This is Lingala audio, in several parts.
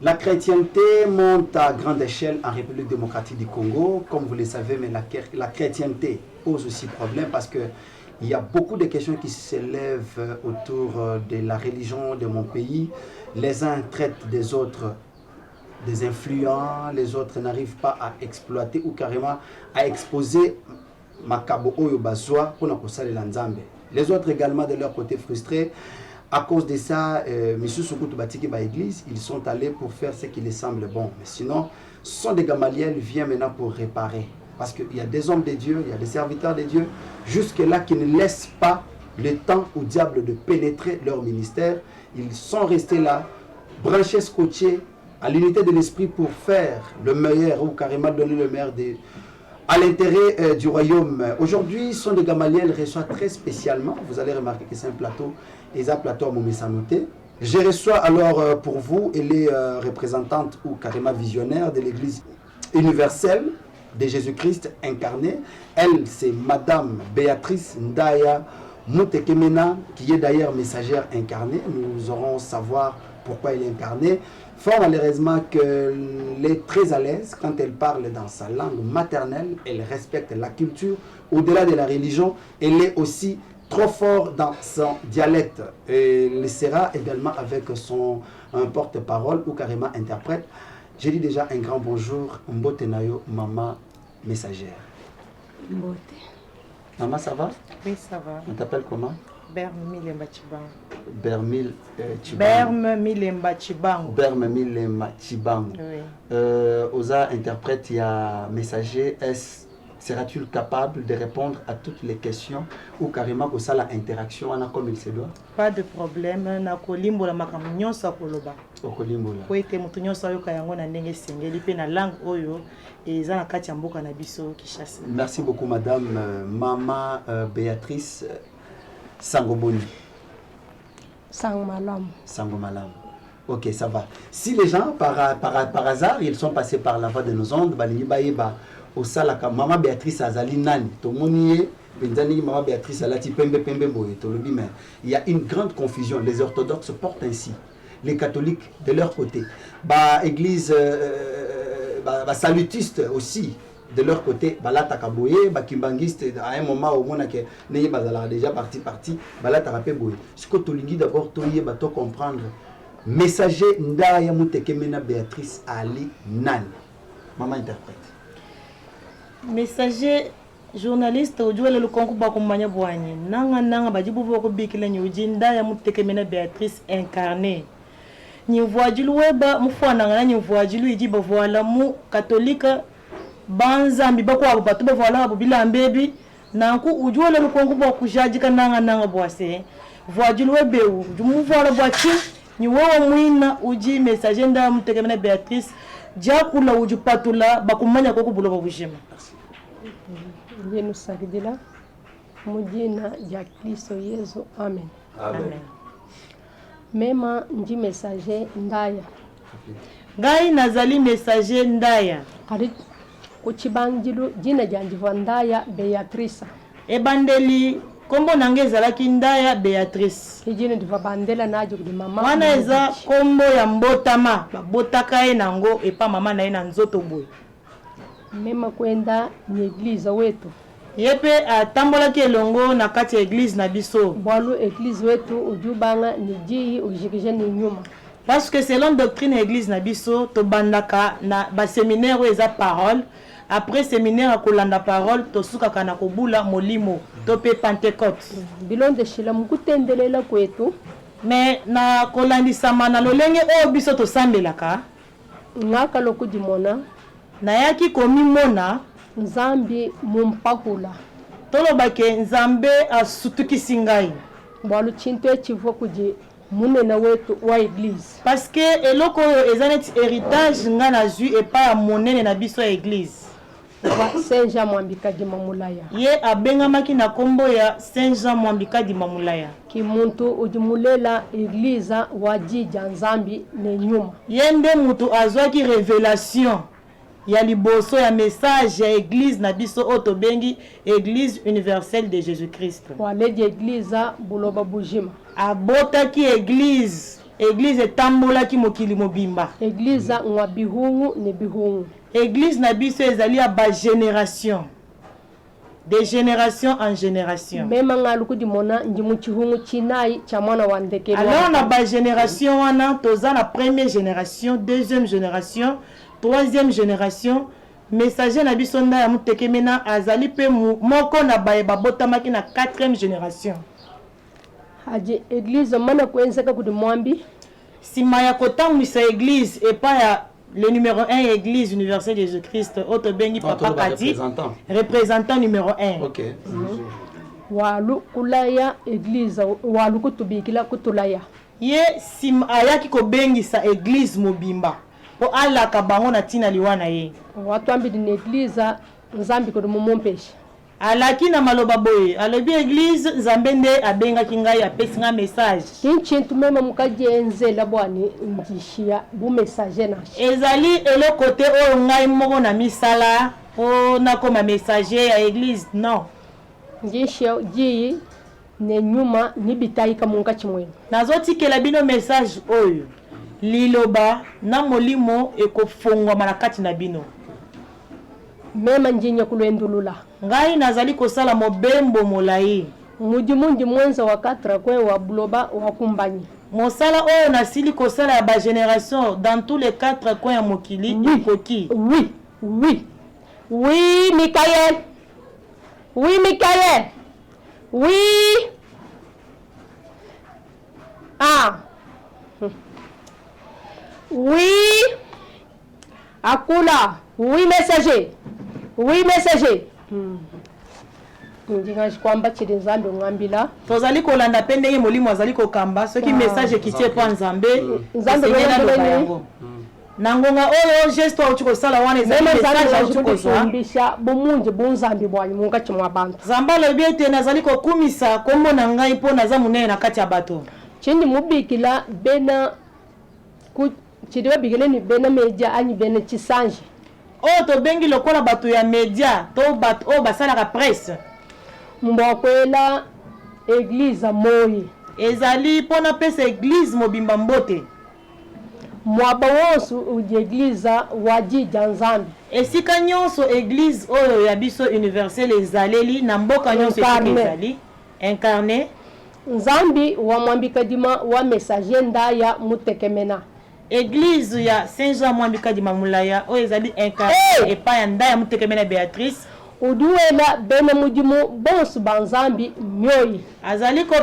La chrétienté monte à grande échelle en République démocratique du Congo, comme vous le savez, mais la chrétienté pose aussi problème parce que il y a beaucoup de questions qui s'élèvent autour de la religion de mon pays. Les uns traitent des autres des influents, les autres n'arrivent pas à exploiter ou carrément à exposer Makabo Oyo Bazwa pour les autres également de leur côté frustrés. À cause de ça, M. Soukoutou Batiki ba église, ils sont allés pour faire ce qui les semble bon. Mais sinon, ce sont des Gamaliel vient maintenant pour réparer. Parce qu'il y a des hommes de Dieu, il y a des serviteurs de Dieu, jusque-là qui ne laissent pas le temps au diable de pénétrer leur ministère. Ils sont restés là, branchés, scotchés, à l'unité de l'esprit pour faire le meilleur ou carrément donner le meilleur à l'intérêt du royaume. Aujourd'hui, Son de Gamaliel reçoit très spécialement, vous allez remarquer que c'est un plateau, et un plateau à Momesanoté. Je reçois alors pour vous, elle est représentante ou carrément visionnaire de l'Église universelle de Jésus-Christ incarné. Elle, c'est Madame Béatrice Ndaya Moutekemena, qui est d'ailleurs messagère incarnée. Nous aurons savoir pourquoi elle est incarnée. Fort malheureusement qu'elle est très à l'aise quand elle parle dans sa langue maternelle. Elle respecte la culture. Au-delà de la religion, elle est aussi trop fort dans son dialecte. Elle sera également avec son porte-parole ou carrément interprète. J'ai dit déjà un grand bonjour. Mbote Nayo, maman messagère. Mbote. Maman, ça va? Oui, ça va. On t'appelle comment? Berme Milemba Chibango. Berme Milemba Chibango. Berme Milemba Chibango. Oui. Osa interprète, il y a messager. Seras-tu capable de répondre à toutes les questions ou carrément que ça l'interaction comme il se doit? Pas de problème. Na kolimbo la makamunyo sa koloba. Okolimbo la. Koite mutunyo sa yoka yango na ndenge sengeli pe na langue oyo eza na kati ya mboka na biso Kinshasa. Merci beaucoup madame maman Béatrice Sangoboni. Sangomalam. Sangomalam. Ok, ça va. Si les gens par hasard ils sont passés par la voie de nos ondes, balini baïba au salaka maman Béatrice Azali Nani, Tomonié, Benzani maman Béatrice Alati Pembe Pembe Boye, Tolobi, mais il y a une grande confusion. Les orthodoxes portent ainsi, les catholiques de leur côté. Bah église salutiste aussi de leur côté, bah là takaboye, bah kimbangiste à un moment au moins que n'ayez pas déjà parti, bah là tarapé boye. Ce que tu d'abord toye bah to comprendre. Messager Ndaya Moutekemena Béatrice Ali Nani, maman interprète. Messager journaliste ujue le konku ba kumanya bwanye nanga bajibu boko bikila nyuji Ndaya Moutekemena Béatrice incarnée ni voajilu weba mufwana ngana ni voajilu ijiba voila mu katolika banzambi bako abatu ba voila abubila mbebi nanku ujue le konku ba kujajika nanga bwase voajilu webe ujumu voila bwachi ni wewe mwina uji messager Ndaya Moutekemena Béatrice jakula ujupatula bakumanya koko bulo babushima. Yenu sagidila mujina ya Kristo Yesu amen. Amen. Mema nji messager Ndaya. Gai nazali messager Ndaya. Kari kuchibangilu jina janjiva Ndaya Beatrice. Ebandeli kombo nange ezalaki Ndaya Beatrice. Hijine diva bandela najo di mama. Wana eza kombo ya mbotama babotaka ye nango epa mama na ye na nzoto boye. Mema kwenda ni eglise wetu. Yepe atambolaki elongo na kati ya eglise na biso. Bwalu eglise wetu ujubanga ni jii ujikije ni nyuma. Parce que selon doctrine église na biso to bandaka na ba séminaire eza parole. Après séminaire à kolanda parole to suka na kobula molimo to pe Pentecôte. Bilonde shila mukutendelela kwetu. Mais na kolandisa mana lolenge o biso to sambelaka. Ngaka lokudimona. Na yaki komi mona Nzambi mumpahula. Tolobake Nzambe asutukisi ngai. Bwalu chinto echivo kuji munena wetu wa église. Parce que eloko eza net héritage nga na zui epa ya monene na biso ya église. Saint Jean Mwambika di Mamulaya. Ye abengamaki na kombo ya Saint Jean Mwambika di Mamulaya. Ki muntu ujimulela église wajija Nzambi ne nyuma. Ye nde mutu azwaki révélation ya liboso ya message ya église na biso oto bengi église universelle de Jésus-Christ. Wale di église buloba bujima. Abotaki église église etambolaki mokili mobimba. Église ngwa bihungu ne bihungu. Église na biso ezali ya ba génération. De génération en génération. Même ngaluku di mona ndimu chihungu chinai cha mwana wa ndeke. Alors na ba génération wana toza na première génération, deuxième génération, troisième génération. Messager na biso nda ya muteke mena azali pe moko na baye babotamaki na quatrième génération. Haji église mana kuenzeka kudi mwambi. Sima ya kotangwisa église et pas ya le numéro 1 église universelle de Jésus-Christ Oto Bengi Papa Kati représentant numéro 1. OK. Walu kulaya église walu kutubikila kutulaya. Ye sim ayaki ko bengi sa église mobimba. Po ala ka bango na tina liwana ye. Watu ambi di église nzambi ko mumompesha. Alaki na maloba boye alobi église nzambe nde abengaki ngai apesi nga message. Kinchintu mema mukajenze labwani njishia bu messager na. Ezali elo côté oyo ngai moko na misala po nakoma messager ya église non. Njishia ji ne nyuma ni bitayika munga chimwene. Nazotikela bino message oyo liloba na molimo ekofongwa malakati na bino. Mema njinya kulwendulula. Ngai nazali kosala mobembo molai. Mudimundi mwenza wa 4 kwe wa buloba wa kumbanyi. Mosala oyo nasili kosala ya ba génération dans tous les 4 coins ya mokili ikoki. Oui, oui. Oui, Michael. Oui, Michael. Oui. Ah. Oui. Akula. Oui, messager. Oui, messager. Ndinga kwamba chiri nzambe ngambila. Tozali kolanda pende ye molimo azali kokamba soki message kitie pa nzambe. Nzambe ngambila. Nangonga oyo gesto ochiko sala wana ezali message ochiko kumbisha bomunje bonzambi bwanyi munga chimwa abantu. Zamba lobi ete nazali kokumisa kombo na ngai po naza munene na kati ya bato. Chindi mubikila bena ku chiriwa bigele ni bena media ani bena chisanje. Oh to bengi lokola bato ya media to bato o basala ka presse. Mbokwela église moyi ezali pona pesa église mobimba mbote. Mwaba wonsu uji église wajija nzambi. Esika nyonso église oyo ya biso universelle ezaleli na mboka nyonso ezali incarné. Nzambi wa mwambika dima wa messager ndaya mutekemena. Église ya Saint-Jean mwambika dima mulaya oyo ezali incarné epa ya ndaya mutekemena Béatrice. Uduwela bene mudimu bonsu banzambi myoyi. Azali ko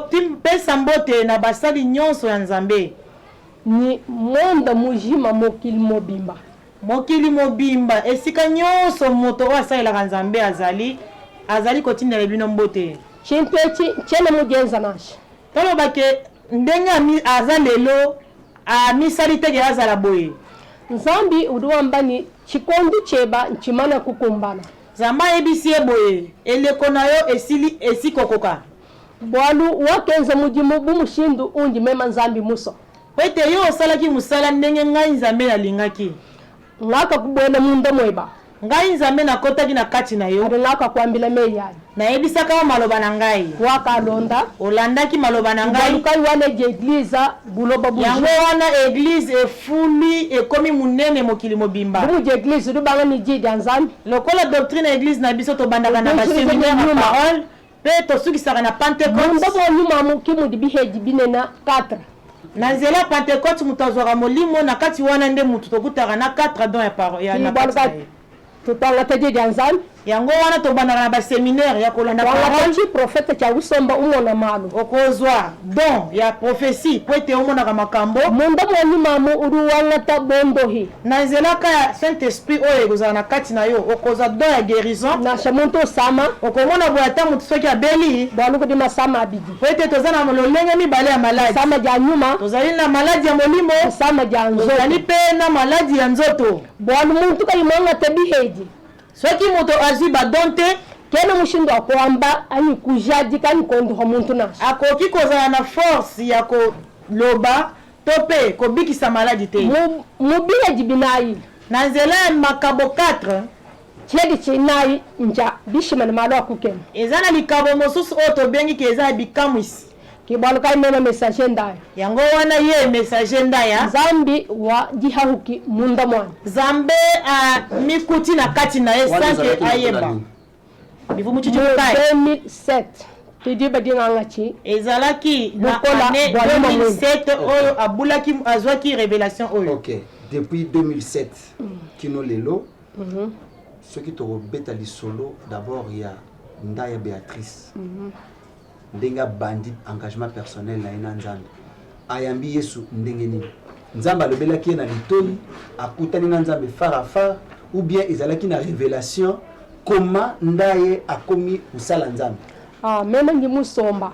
pesa mbote na basali nyonso ya nzambe. Ni monde mujima mokili mobimba. Mokili mobimba esika nyonso moto oyo asalelaka nzambe azali kotindela bino mbote. Chintu echi chene mugenza nashi. Tolobake ndenge aza lelo amisali teke azala boye. Nzambi uduwamba ni chikondu cheba nchimana kukumbana. Zamba ebisi boye eleko na yo esikokoka. Bwalu wakenza mudimu bumushindu undi mema nzambi muso. Pete yo osalaki musala ndenge ngai nzambe alingaki. Ngaka kubwena munda mweba. Ngai nzambe nakotaki na kati na yo. Ade ngaka kwambila meyani. Na ebisaka maloba na ngai. Waka londa. Olandaki maloba na ngai. Ngalukai wana église buloba buji. Yango wana église efuli ekomi munene mokili mobimba. Buji église dubanga ni jidi nzambi. Lokola doctrine église na biso to bandaka na ba séminaire na parole. Pe to sukisaka na Pentecôte. Munda bo nyuma mukimu dibiheji binena 4. Na nzela Pentecôte mutazwaka molimo na kati wana nde mutu tokutaka na 4 don ya parole ya na kati. Tutanga tedi nzambi. Yango wana to bandaka na ba séminaire ya kolanda parole. Wala prophète cha usomba umona malu. Okozwa don ya prophétie po ete omona ka makambo. Munda mo nyuma mu uruwanga ta bondohi. Na nzela ka Saint-Esprit oyo ekozala na kati na yo okozwa don ya guérison. Na shamonto sama okomona boya ta mutu soki abeli baluko di masama abidi. Po ete tozana lolenge mibale ya maladi. Sama ja nyuma tozali na maladi ya molimo. Sama ja nzoto. Tozali pe na maladi ya nzoto. Bwalu muntu ka imanga tebiheji. Soki moto azwi badonte kene mushindo akwamba ani kujadi kani kondo homuntu na akoki kozala na force ya ko loba tope ko bikisa maladi te mubile jibinayi na nzela makabo 4 chedi chinayi nja bishima na malo akukena ezana likabo mosusu oto bengi ke eza bikamwisi kibaluka mema message ndaya yango wana ye message ndaya zambi wa dihahuki munda mwana zambe a mikuti na kati na esanke ayeba bivu muchichi mukai 2007 tidi badinga ngachi ezalaki na année 2007 oyo abulaki azwaki révélation oyo. OK, depuis 2007 kino lelo ce qui te rebête à l'isolo d'abord il y a Ndaya Béatrice ndenga bandi engagement personnel na ina nzambe ayambi Yesu ndenge nini nzambe alobelaki na litoni akutani na nzambe far à far ou bien ezalaki na révélation comment Ndaye akomi usala nzambe mema ngi musomba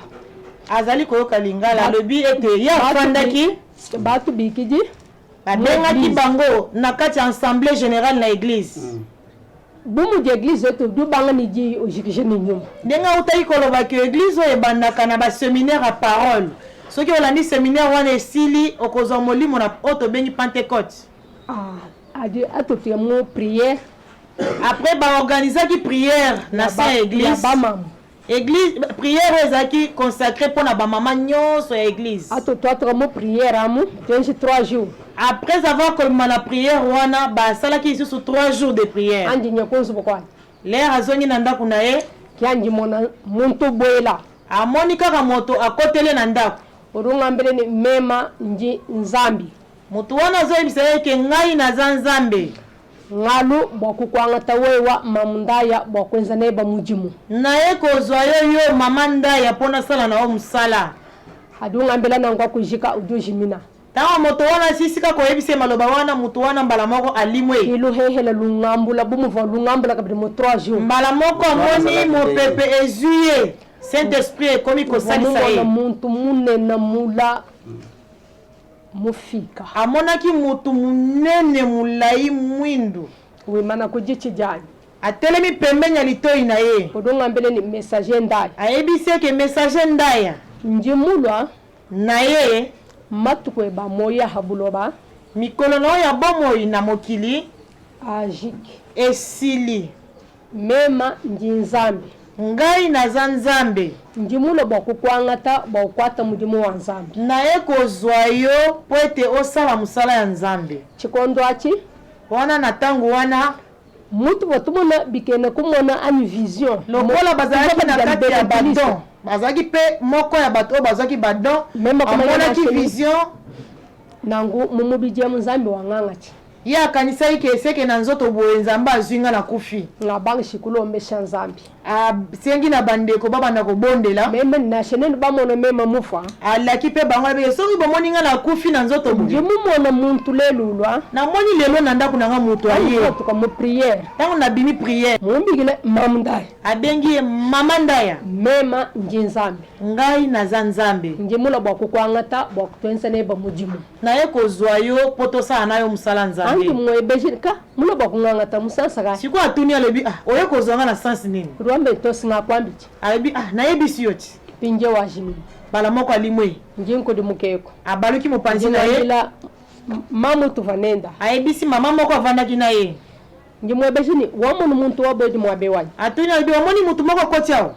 azali koyoka lingala lobi ete ya fandaki batu bikiji badengaki bango na kati ya assemblée générale na église bumu di église eto du banga ni ji ojikije ni nyuma ndenga utaki koloba ke église oyo ebandaka na baséminaire à parole soki olandi séminaire wana esili okozwa molimo na oyo tobengi pentecôte adi atofika mo prière après baorganisaki prière na sa église église prière ezalaki consacrée mpona bamama nyonso ya église atotwataka mo prière amu 3 jours après avoir koloma na prière wana basalaki lisusu 3 jours de prière andi nyakonso bokwani lere azongi na ndako na ye kianji mona muntu boyela amoni kaka moto akotele na ndako orungambele ni mema nji nzambi moto wana azoyebisa ye ke ngai naza nzambe ngalu bwakukwangata wewa mamundaya bwakwenza naye bamujimu naye kozwa yo mama ndaya mpona sala na yo mosala adungambela nangwa kujika udujimina ntango moto wana asisika koyebisa maloba wana moto wana mbala moko alimwe iluhehela lungambula bumuva lungambula kabili mo 3 jours mbala moko amoni mopepe ezuye saint esprit ekomi kosalisa ye muntu munene mula mufika amonaki mutu munene mulai mwindu wimana kujichi jani atelemi pembeni ya litoi na ye odongambele ni messager ndaya ayebisi eke messager ndaya njimulwa na ye matukwe ba moya habuloba mikolo na oyo ya bomoi na mokili ajiki esili mema njinzambe ngai naza nzambe njimulo bakukwangata bakwata mudimu wa nzambe naye kozwa yo po ete osala mosala ya nzambe chikondo achi wana na ntango wana mutu batumona bikene kumona ani vision lokola bazalaki na kati ya badon bazalaki mpe moko ya bato oyo bazwaki badon amonaki vision nangu mumubije nzambe wangangati ye akanisaki ke eseke na nzoto boye nzambe azwi nga nakufi nga bangi shikulombesha nzambe asengi na bandeko babanda kobondela meme nasheneni bamona mema mufa alaki mpe bango abeke soki bomoni nga nakufi na nzoto boye ndimumona muntu lelulwa namoni lelo na ndako nanga moto aye tuka mu prière ntango nabimi prière mumbigile mamundaya abengi ye mama ndaya mema nji nzambe ngai naza nzambe njimula bwakukwangata bwakutwensa naye bamudimu naye kozwa yo po tosala na yo mosala nzambe angi mwebejika mula bwakungangata musansaka siko atuni alobi oye kozwa nga na sansi nini rwambe tosinga kwambici alobi nayebisi yo ti pinje wajimi mbala moko alimwe njinkodi mukeko abaluki mopanzi na ye mamutu vanenda ayebisi mama moko avandaki na ye njimwebejini wamoni muntu wabedi mwabewanyi atuni alobi omoni mutu moko akoti awa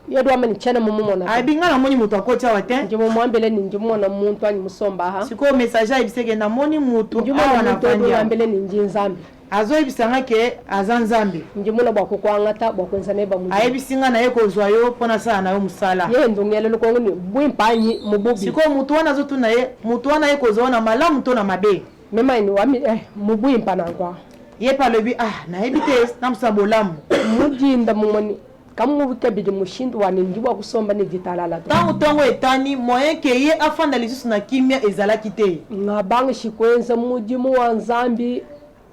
yedwamani chana mumumona ayebi nga namoni mutu akoti awa te njimumwambele ni njimumona muntu anyi musomba aha sikoyo message ayebiseke namoni mutu awa njimumona na muntu odwambele ni nji nzambe azoyebisanga ke aza nzambe njimuna bwakukwangata bwakwenza naye bamudimu ayebisi nga naye kozwa yo mpona sala na yo mosala ye ndungele kongo ni bwimpanyi mububi sikoyo mutu wana azotuna ye mutu wana ye kozwa na malamu to na mabe mema ni wami mubwimpa nangwa ye mpe alobi nayebi te na mosala bolamu mujinda mumoni kamubikabidi mushindu wani ndiwa kusomba ni ditalala ntango ntongo etani moyen ke ye afanda lisusu na kimia ezalaki te ngabangi shikwenza mudimu wa nzambi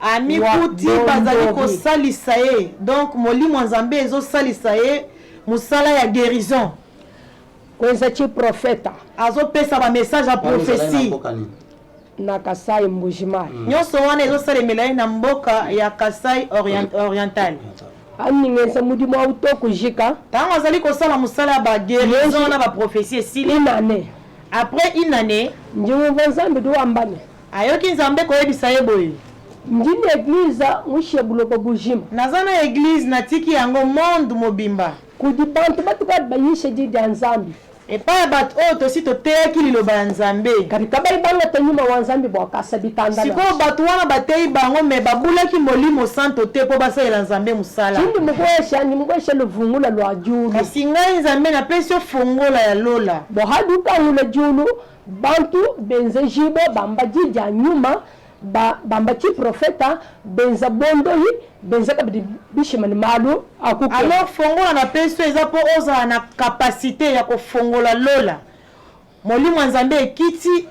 amikuti bazali kosalisa ye donc molimo ya nzambe ezosalisa ye mosala ya guérison kwenza chi profeta azopesa bamessage ya prophétie na Kasai Mbujimai nyonso wana ezosalemela ye na mboka ya Kasai oriental aningenza mudimu wa utoku jika ntango azali kosala mosala ya baguérison na baprophétie esili inane après une année njimuva nzambe duwambane ayoki nzambe koyebisa ye boye njini eglize mushebuloka bujima naza na eglize natiki yango monde mobimba kudi bantu batukadi bayishe didi ya nzambi Et pas bat auto si to teki liloba ya Nzambe. Katika baibanga tenyuma wa Nzambe bwakasa bitanda. Siko batu wana batei bango me babulaki molimo santo te po basalela Nzambe musala. Chindi mugwesha luvungula lwa julu. Kasi ngai Nzambe na pesi fongola ya lola. Bohaduka ngula julu bantu benze jibo bamba jija nyuma bamba chi profeta benza bondohi benza kabidi bishimani malu akuke. Alors fongola na pesi eza po oza na capacité ya kofongola lola. Molimo Nzambe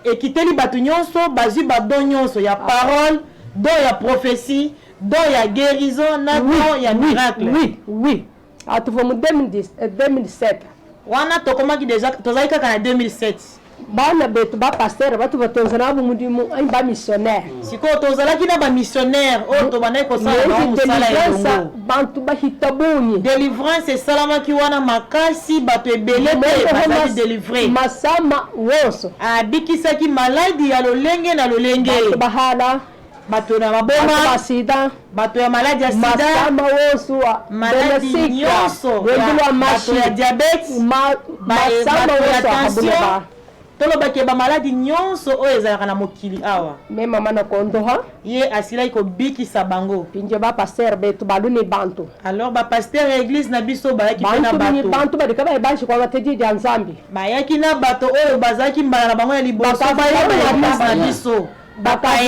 ekiteli batu nyonso bazwi badon nyonso ya parole, don ya prophétie, don ya guérison na don ya miracle. Oui. Atuvo mu 2017. Wana tokomaki déjà tozali kaka na 2007. Bana betu ba pasteur batu batonzana bu mudimu ai ba missionnaire. Siko tozalaki na ba missionnaire o to banai ko sala ba musala ya bongo. Bantu ba hitabuni. Délivrance esalamaki wana makasi bato ebele pe bazali délivré. Masama woso. Abikisaki maladi ya lolenge na lolenge. Bato bahala bato na maboma basida bato ya maladi ya sida masama woso maladi nyonso bato ya diabete masama woso attention tolobaki ba maladi nyonso oyo ezalaka na mokili awa me mama na kondoha ye asilaki kobikisa bango pinje ba pasteur betu baluni bantu. Alors ba pasteur ya église na biso bayaki pe na bato bantu badika bayibashi kwa batedi ya Nzambi bayaki na bato oyo bazalaki mbala na bango ya liboso na biso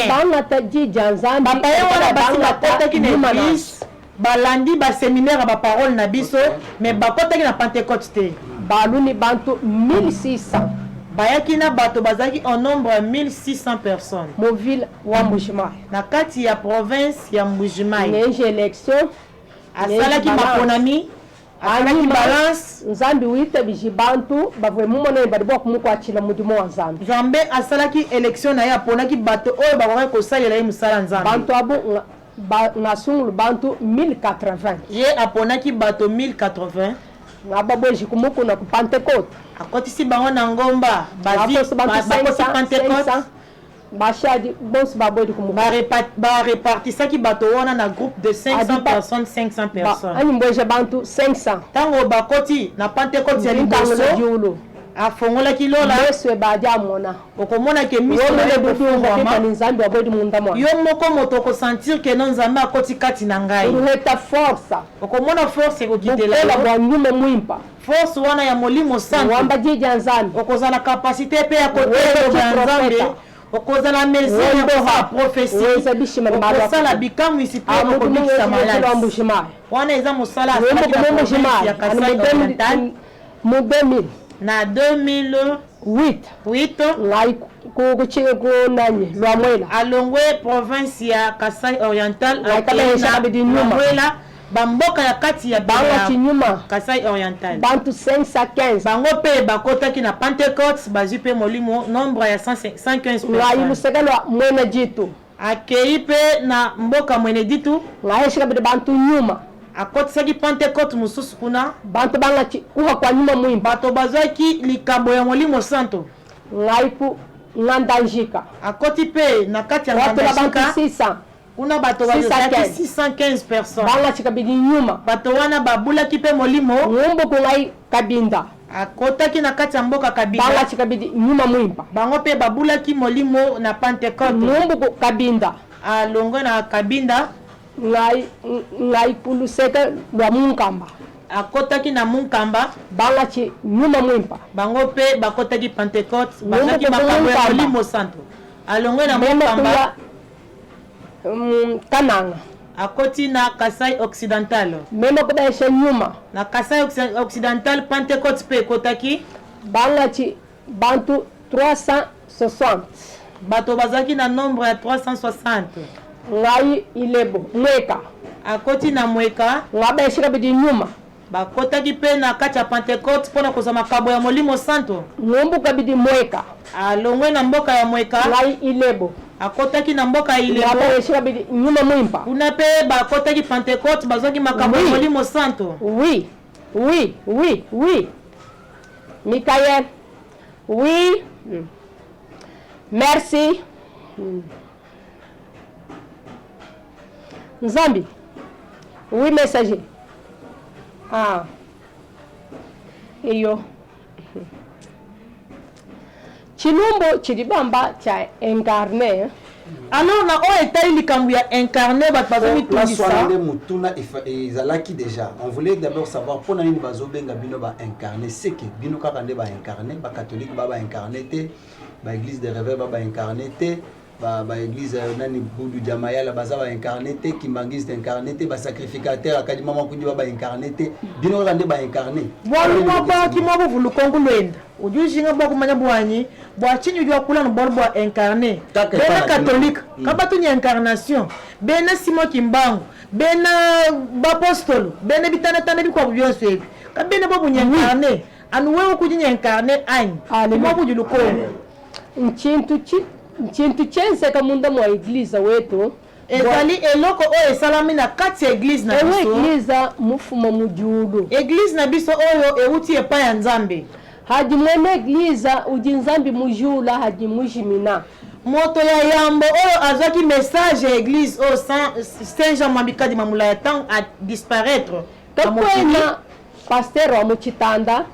banga taji ya Nzambi bapaye wana basi bakotaki na église balandi ba séminaire ba parole na biso mais bakotaki na Pentecôte te baluni bantu 1600 bayaki na bato bazalaki en nombre 1600 personnes mo ville wa Mbujimayi na kati ya province ya Mbujimayi neje election asalaki maponami asalaki balance Nzambi wita bijibantu bavwe mumona badibwa kumukwachila mudimo wa Nzambi Nzambe asalaki election na ya ponaki bato oyo bakoki kosalela ye musala Nzambe bantu abu ngasungulu bantu 1080 ye aponaki bato 1080 ngababoji kumuku na ku Pentecôte akotisi bango na ngomba bakosi Pentecôte bashadi bosi babodi kumuku barepartisaki bato wana na groupe de 500 personnes 500 personnes ani mboje bantu 500 tango bakoti na Pentecôte ya liboso afongolaki lola Yesu badia mona okomona ke miso na Nzambi abodi munda mwa yo moko moto ko sentir que non Nzambe akoti kati na ngai ureta force okomona force ekokitela la bwanyume mwimpa force wana ya molimo santo wamba jija Nzambi okozala capacité pe ya kotela Nzambe okozala merci ya prophétie okozala bikamwisi pe okobikisa maladi wana eza mosala ya Kasai Oriental mu 2000 na 2008 ngai kuchiko lwamwela alongwe province ya Kasai Oriental Lwamwela bamboka ya kati ya banga chinyuma Kasai Oriental bantu 515 bango pe bakotaki na Pentecôte bazwi pe molimo nombre ya 115 personnes lusekelwa mwene jitu akei pe na mboka mwene ditu ngaishika bide bantu nyuma akotisaki Pentecôte mususu kuna bantu banga kuha kwa nyuma mwimba bato bazwaki likabo ya molimo santo ngaiku ngandanjika akoti pe na kati ya ngandanjika kuna bato bazwaki 615 personnes banga chikabidi nyuma bato wana babulaki pe molimo ngumbu kungai kabinda akotaki na kati ya mboka kabinda banga chikabidi nyuma mwimba bango pe babulaki molimo na Pentecôte ngumbu kabinda alongwe na kabinda ngai kuluseka lwa munkamba akotaki na munkamba banga chi nyuma mwimpa bango pe bakotaki Pentecôte bazaki makambo ya molimo santo alongwe na munkamba Kananga akoti na Kasai Occidental mema kudaisha nyuma na Kasai Occidental Pentecôte pe kotaki banga chi bantu 360 bato bazaki na nombre ya 360 ngai ilebo mweka akoti na mweka ngabaishika bidi nyuma bakotaki pe na kati ya Pentecôte mpona kozwa makabo ya molimo santo ngumbuka bidi mweka alongwe na mboka ya mweka ngai ilebo akotaki na mboka ya ilebo ngabaishika bidi nyuma mwimpa kuna pe bakotaki Pentecôte bazwaki makabo ya molimo santo oui Michael oui merci Nzambi oui messager iyo chilumbu chilibamba cha incarné. Alors na o etali likambu ya incarné batbazomi tungisa mutuna ezalaki déjà. On voulait d'abord savoir pour nani bazobenga bino ba incarné, c'est que bino kaka nde ba incarné, ba catholique ba incarné te, ba église de réveil ba incarné te, ba église nani Budu Jamaya la baza ba incarné te, Kimbangiste incarné te, ba sacrificateur akadi mama kudi ba incarné te, bino kaka nde ba incarné. Bwalo mwa ki mwa buvulu kongo lwenda. Ujushinga bwa kumanya bwanyi bwa chinyu jwa kula no bolo bwa incarné bena catholique kabatu ni incarnation bena Simon Kimbangu bena bapostolo bena bitana tana bikwa byonse ebi kabena bwa bunya incarné anu wewe kujinya incarné ani mwa bujulu ko nchintu chense kamunda mwa iglesia wetu ezali eloko oyo esalami na kati ya église na biso iglesia mufuma mujulu église na biso oyo euti epai ya Nzambe haji mwene iglesia uji Nzambi mujula haji mujimina moto ya yambo oyo azwaki message ya église o Saint Jean Mambikadi mamula ya temps à disparaître tokwena pasteur wa muchitanda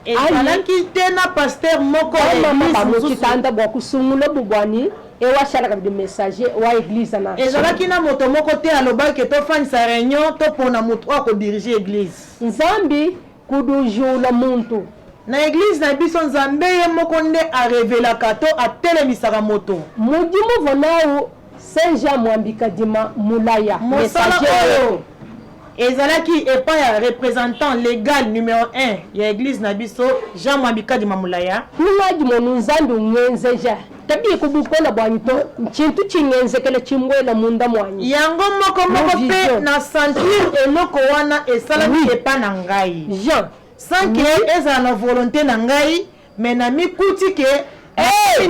ezalaki tena pasteur moko mama muchitanda bwa kusungula bubwani ewashala kabidi message wa église na ezalaki na moto moko te alobaki tofanisa réunion topona moto akodirige église Nzambi kudujula muntu na église na biso Nzambe ye moko nde arevelaka to atelemisaka moto mudimu vonao Saint Jean Mwambikadi mulaya mosala oyo ezalaki epai ya représentant légal numéro 1 ya église na biso Jean Mwambikadi mulaya kungaji monu Nzambi ungenzeja tabi kubukona bwanito chintu chingenzekele chimbwela munda mwanyi yango moko pe na sentir eloko wana esalaki epai na ngai Jean sans que ezala na volonté na ngai mais na mikuti ke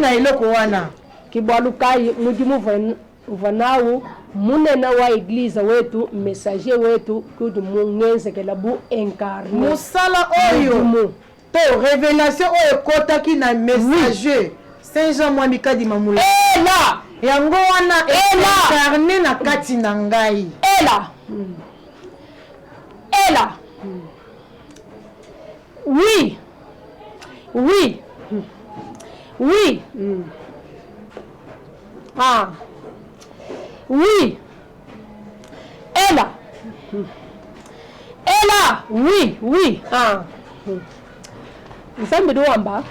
na eloko wana kibwalukai mudimu vanao munena wa église wetu messager wetu kudu mungenzekela bu incarné musala oyo to révélation oyo kotaki na messager Saint Jean Mwambikadi mamula ela yango wana incarné na kati na ngai ela oui ah oui ela oui ah Nzambi duwamba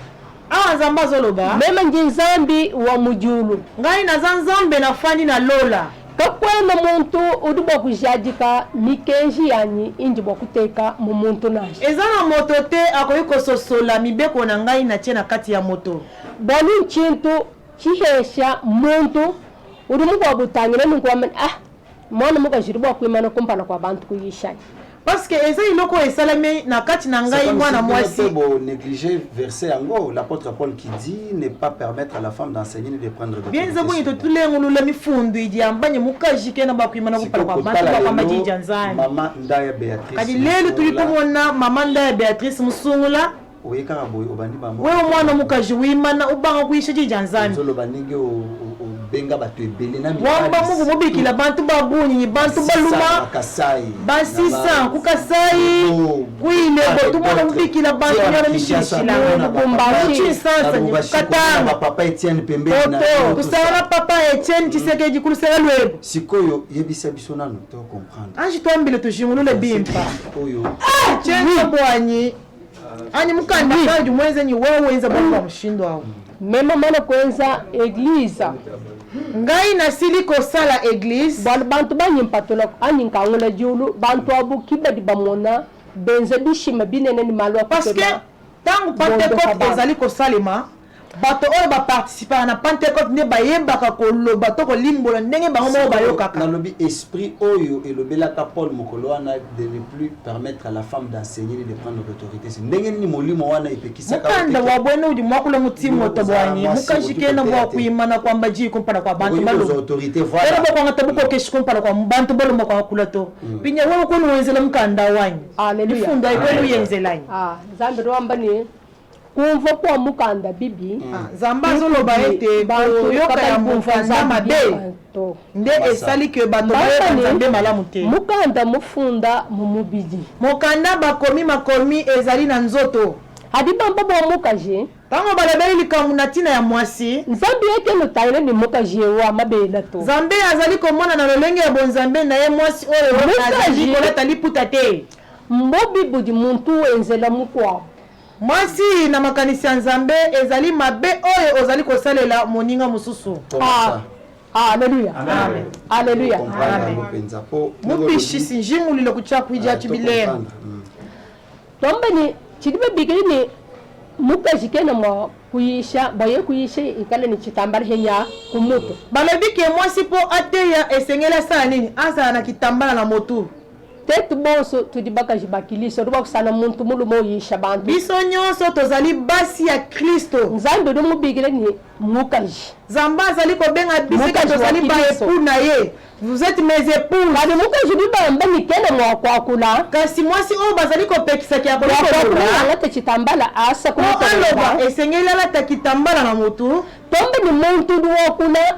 Nzambe azoloba mema Nzambi wa mujulu ngai naza Nzambe nafandi na lola kakwena muntu udubwa kujadika mikenji yanyi inji bwa kuteka mu muntu nashi ezana moto te akoyi kososola mibeko na ngai na tie na kati ya moto bwalu nchintu chihesha muntu udumu bwa butangire nunkwamani mwana muka jiribwa kuimana kumpana kwa bantu kuyishanya parce que eza iloko esalami na kati na ngai mwana mwasi négliger verset yango l'apôtre Paul qui dit ne pas permettre à la femme d'enseigner ni de prendre de bien zabuni to tulengulula mifundu idi ambanye mukajike na bakuimana kupala kwa bantu kwa majija nzani mama Ndaya Beatrice kadi lelo tulikomona mama Ndaya Beatrice musungula oyeka boy obandi ba wewe mwana mukaji wimana ubanga kuisha jija nzani nzolo baninge benga batu ebele na wamba muvu mubikila bantu babunyi bantu baluma basisa kukasai kuile botu mwana mubikila bantu nyala mishishila kumbashi sasa nyukatanga papa Etienne pembeni na kusala papa Etienne Tshisekedi kulusela lwebo sikoyo yebisa biso nanu to comprendre anji tombile tushingulule bimpa oyo chenzo bwanyi ani mukanda kaji mwenze ni wewe wenza bwa mshindo wao mema mana kwenza église ngai nasili kosala église bantu banyimpatola anyinkaangula julu bantu abu kibadi bamona benze bishima binene ni malwa parce que tangu Pentecôte ezali kosalema bato oyo baparticipa na Pentecôte ne bayembaka koloba to kolimbola ndenge bango mo bayokaka na lobi esprit oyo elobelaka Paul mokolo wana de ne plus permettre à la femme d'enseigner de prendre l'autorité ndenge ni molimo wana ipekisaka mukanda wa bwene udi mwakula mutimo to bwanyi mukashikena bwa kuimana kwamba ji kumpana kwa bantu balu autorité voilà ero bako ngatabuko keshi kumpana kwa bantu balu mko akula to pinya wewe ko wenzela mukanda wanyi haleluya funda ikolo yenzelani Nzambi rwambani kumva kwa mukanda bibi Nzambe zoloba ete bantu yoka ya mufanda mabe nde esali ke bato ba Nzambe malamu te mukanda mufunda mumubidi mukanda bakomi makomi ezali na nzoto hadi bamba bwa mukaje tango balabeli likambo na tina ya mwasi nzambe ete no taile ni moka jewa mabela to Zambe azali komona na lolenge ya bonzambe na ye mwasi oyo azali koleta liputa te mbobi budi muntu enzela mukwa mwasi na makanisi ya nzambe ezali mabe oyo ozali kosalela moninga mosusu Alléluia. Amen. Alléluia. Mupishisi njimulilo kuchakwija chibilema tombe ni chidibe bigini muka jikena mwa kuyisha baye kuyisha ikale ni chitambala henya kumuto balobike mwasi po ateya esengela sana nini asa na kitambala na motu tetu bonso tudibaka jibakiliso ruba kusana muntu mulumo yisha bantu biso nyonso tozali basi ya Kristo nzambe do mubigire ni mukaji zamba azali kobenga bisika tozali ba époux na ye vous êtes mes époux kadi mukaji diba mbani kene mwa kwa kula kasi mwasi oyo bazali kopekisa kia kwa ngate chitambala asa kumuto aloba esengeli alata kitambala na motu tombe ni muntu duwa kula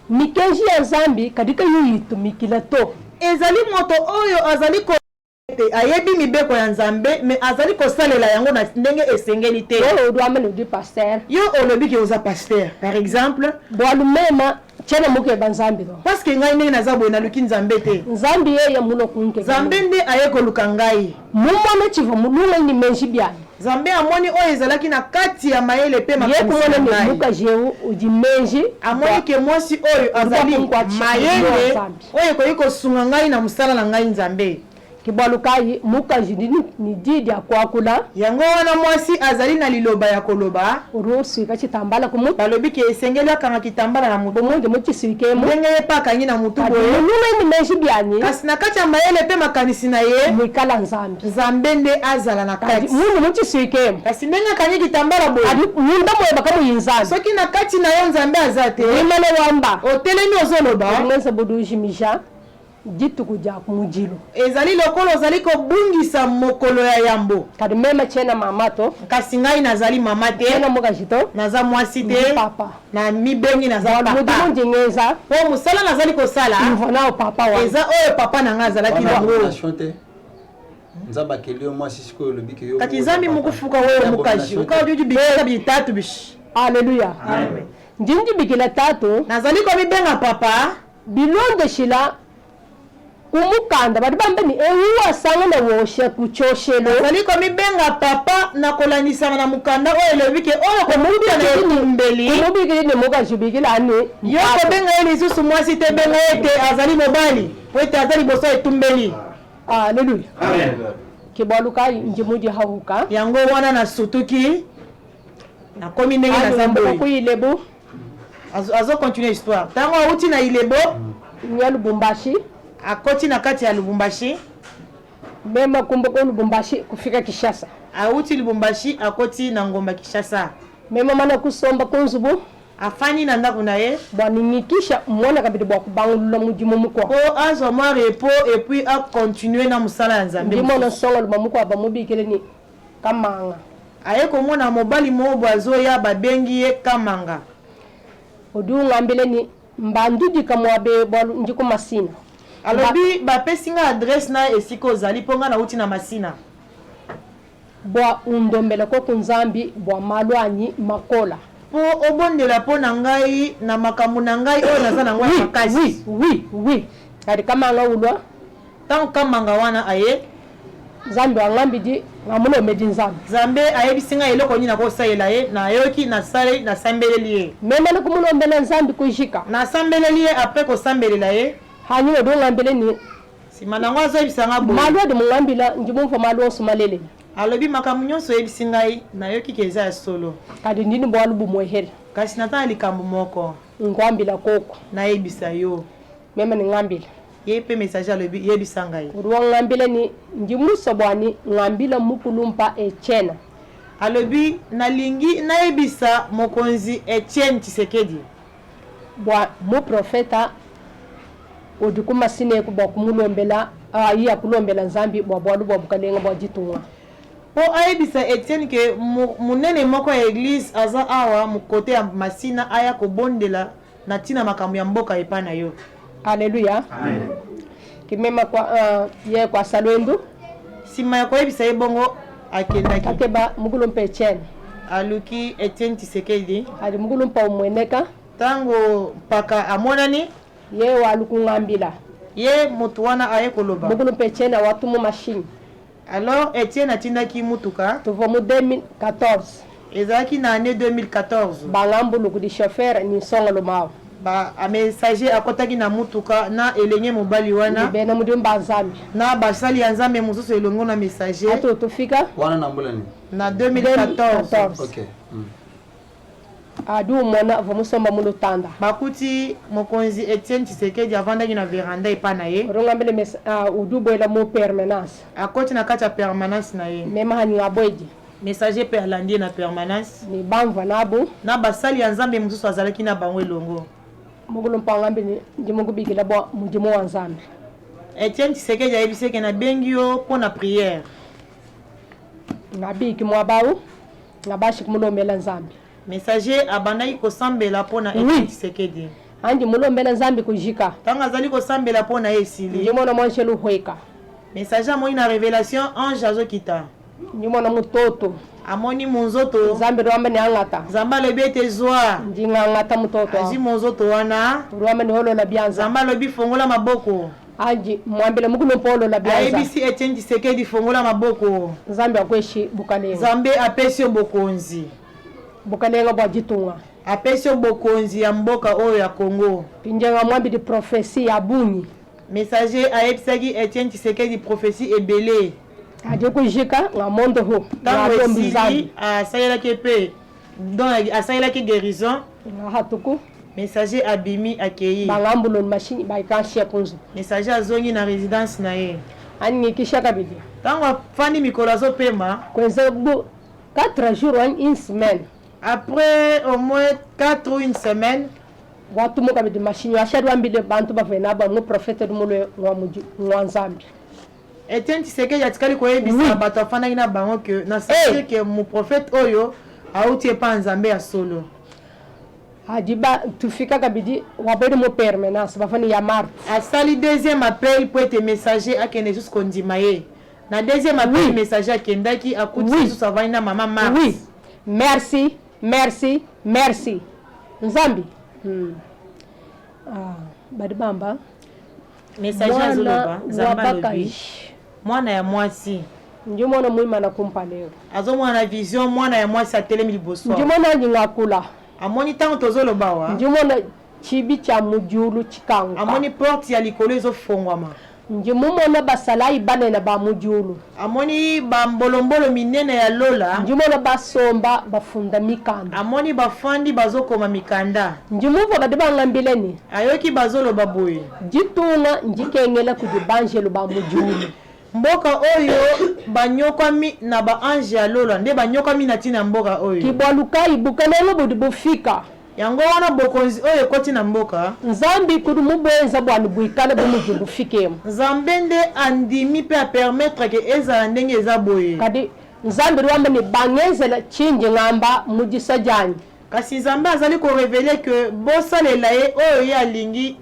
mikeji ya nzambi kadika yuyitumikila to ezali moto oyo azali ko ayebi mibeko ya nzambe me azali kosalela yango na ndenge esengeli te yo do amene du pasteur yo olobi ke oza pasteur par exemple bwalu mema chena muke banzambi do parce que ngai ndenge naza boye naluki nzambe te nzambi ye ya muno kunke nzambe nde aye koluka ngai mumona chivo mulunga ni menji byani nzambe amoni oyo ezalaki na kati ya mayele mpe makanisi na ngai muka jeu ujimenji amoni ke mwasi oyo azali mayele oyo ekoki kosunga ngai na mosala na ngai nzambe kibalukai muka jidini ni didi akwakula yango wana mwasi azali na liloba ya koloba urusi kachitambala kumutu balobi ke esengeli akanga kitambala na mutu bomunde muchisikemu ndenge ye pa akangi na mutu boye mulunga ni menji byani kasi na kati ya mayele mpe makanisi na ye mwikala nzambi nzambe nde azala na kati mundu muchisikemu kasi ndenge akangi kitambala boye munda moye bakamu yinzambi soki na kati na yo nzambe aza te imene wamba otelemi ozoloba mwenza budujimisha jitu kuja kumujilo ezali lokolo ozali kobungisa mokolo ya yambo kadi mema chena mamato kasi ngai nazali mama te chena mugajito naza mwasi te papa na mibengi naza papa mudimunji ngeza po musala nazali kosala nao papa wa eza oyo papa na ngai azalaki nango nzamba kelio mwasi sikoyo lobiki yo kati nzambi mukufuka wewe mukaji ukajuju bikila bitatu bishi haleluya amen njinji bikila tatu nazali komibenga papa bilonde shila kumukanda badi bambe ni ewa sanga na woshe kuchoshelo nazali komibenga papa na kolangisana na mukanda oyo lobike oyo komubika na etumbeli kumubikili ni muka jubikila ani yo kobenga ye lisusu mwasi te benga ete azali mobali po ete azali boso etumbeli haleluya amen kibalukai njimudi hauka yango wana na sutuki nakomi ndenge naza mboyi ilebo azo continue histoire ntango awuti na ilebo ya lubumbashi akoti na kati ya lubumbashi mema kumbuka lubumbashi kufika Kishasa awuti lubumbashi akoti na ngomba Kishasa mema mana kusomba kunzubu afani na ndako na ye bwaninyikisha mwana kabidi bwa kubangulula mujimu mukwa po azwa mwa repos et puis a continuer na musala ya nzambe ndimo na songa luma mukwa bamubikele ni kamanga aye komona mobali mobo azoya babengi ye kamanga odunga mbele ni mbandudi kamwabe bwalu njiko masina alobi bapesi nga adresse na esika ozali mpo nga nauti na masina bwa undombela ko kunzambi bwa malwanyi makola po obondela mpo na ngai na makambo na ngai oyo naza na ngwa makasi oui kadi kamanga ulwa ntango kamanga wana aye nzambe wangambi di ngamuna omedi nzambe nzambe ayebisi ngai eloko nini nakosalela ye nayoki nasambeleli ye mema na kumuna ombela nzambe kujika nasambeleli ye apres kosambelela ye hanyuma do ngambele ni nsima nango azoyebisa nga boye malwa de mungambila njimumva malwa osumalele alobi makambo nyonso oyebisi ngai nayoki ke eza ya solo kadi ndini bwalu bumwehere kasi nata na likambo moko ngwambila koko nayebisa yo mema ni ngambila ye mpe message alobi yebisa ngai uruwa ngambile ni njimusa bwani ngambila mukulumpa echena alobi nalingi nayebisa mokonzi Etienne Tshisekedi bwa mu profeta odikuma sine ku bwa kumulombela iya kulombela nzambi bwa bwalu bwa bukalenga bwa jitunga po ayebisa Etienne ke munene moko ya église aza awa mukote ya masina aya kobondela na ntina makambo ya mboka epa na yo haleluya amen kimema kwa ye kwa salwendu nsima ya koyebisa ye bongo akendaki akeba mugulumpa Etienne aluki Etienne Tshisekedi adi mugulu mpa umweneka tango paka amonani ye waluku ngambila ye mutu wana aye koloba mugulu mpe chena watu mu machine. alors Etienne atindaki mutuka tuvo mu 2014 ezalaki na année 2014 bangambulu kudi chauffeur ni songolo mawo ba a messager akotaki na mutuka na elenge mobali wana bena mudi mbazambi na basali ya nzambe mosusu elongo na messager ato tufika wana na mbulani na 2014 okay adu mona vomusomba mulu tanda bakuti mokonzi Etienne Tshisekedi avandaki na veranda epa na ye rongambele uduboela mu permanence akoti na kati ya permanence na ye mema hani ngabweji messager pe alandi na permanence ni bamva nabo na basali ya nzambe mosusu azalaki na bango elongo mugulu mpangambele ndimungu bikila bo mujimu wa nzambe Etienne Tshisekedi ayebiseke na bengi yo mpona prière ngabiki mwabawu ngabashi kumulomela nzambe messager abandaki kosambela mpona Etienne Tshisekedi andi mulombela nzambe kujika ntango azali kosambela mpona ye esili ndimona mwanshelu hweka messager amoni na révélation ange azokita ndimona mutoto amoni monzoto nzambe rwamba ni angata nzambe alobi ete zwa ndingangata mutoto azi monzoto wana rwamba ni holola byanza nzambe alobi fongola maboko anji mwambele mugulu mpolola byanza ayebisi Etienne Tshisekedi fongola maboko nzambe akweshi bukanenga nzambe apesi yo bokonzi bukanenga bwa jitunga apesi yo bokonzi ya mboka oyo ya Congo pinjenga mwambi di profesi ya bunyi messager ayebisaki Etienne Tshisekedi prophétie ebele adi kujika nga mondo ho ntango nzambe esili asalelaki mpe donc asalelaki guérison nga hatuku messager abimi akei bangambuloni mashini baikanshe kunzu messager azongi na résidence na ye ani ngikishaka bidi ntango afandi mikolo azopema kwenza bu 4 jours une semaine après au moins 4 ou une semaine watu muka bidi mashini ashadwa mbide bantu bavena ba mu prophète dumule wa nzambe Etienne Tshisekedi atikali koyebisa bato afandaki na bango ke na sachet ke mu prophète oyo auti epa nzambe ya solo adiba tufika kabidi wabedi mu permanence bafani ya mart asali deuxième appel po ete messager akende jusqu'au ndima ye na deuxième appel messager akendaki akuti lisusu avandi na mama mars oui merci merci merci nzambi badi bamba messager azoloba nzambe alobi mwana ya mwasi ndimona mwima na kumpaleo azomona na vision mwana ya mwasi atelemi liboso ndimona ngingakula amoni ntango tozoloba wa ndimona chibi cha mujulu chikanga amoni porte ya likolo ezofongwama ndimumona basalayi banene ba mujulu amoni bambolombolo minene ya lola ndimona basomba bafunda mikanda amoni bafandi bazokoma mikanda ndimuva badi bangambileni ayoki bazoloba boye jitunga njikengela kudi banjelu ba mujulu mboka oyo banyokwami na baange ya lola nde banyokwami na ntina mboka oyo kibwalukai bukanelo budi bufika yango wana bokonzi oyo ekoti na mboka nzambi kudu mubwenza bwanu bwikale bumuji bufikemu nzambe nde andimi mpe apermettre ke ezala ndenge eza boye kadi nzambi rwamba ni bangenzela chinji ngamba mujisa janyi kasi nzambe azali korevele ke bosalela ye oyo ye alingi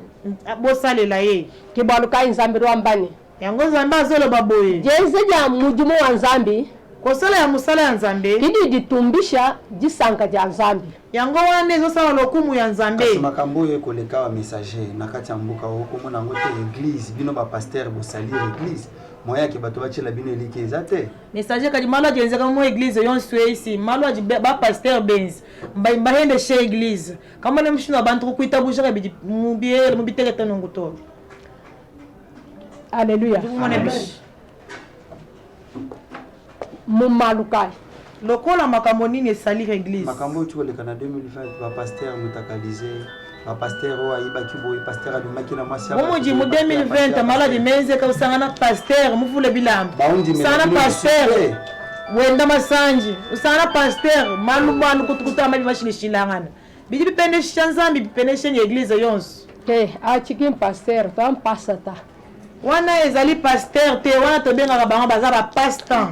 bosalela ye kibwalukai nzambi rwambani yango nzambe azoloba boye jenze ja mujimu wa nzambi kosala ya mosala ya nzambe kidi jitumbisha jisanka ja nzambi yango wana nde ezosala lokumu ya nzambe kasi makambo oyo ekoleka wa messager na kati ya mboka okomona yango te église bino bapaster bosalir église moya yake bato batiela bino eliki eza te messager kadi malo ajenzaka mo église yonso esi malo aji bapaster benz mbahende she église kamone mshino abantu kukuita bushaka bidi mubiteleta nonguto Alléluia. Mumalukai. Lokola makambo nini esalir église. Makambo tukoleka na 2020 ba pasteur mutakalize, ba pasteur o ayibaki boy pasteur abimaki na mwasi. Bomoji mu 2020 maladi menze ka usangana pasteur mufule bilamba. Usangana pasteur. Wenda masanji, usangana pasteur malubandu kutukuta mali mashini shilangana. Bidi bipende shanzambi bipende shenye église yonso. Achikim pasteur tam pasata. Wana ezali pasteur te wana tobenga bango baza ba pasteur.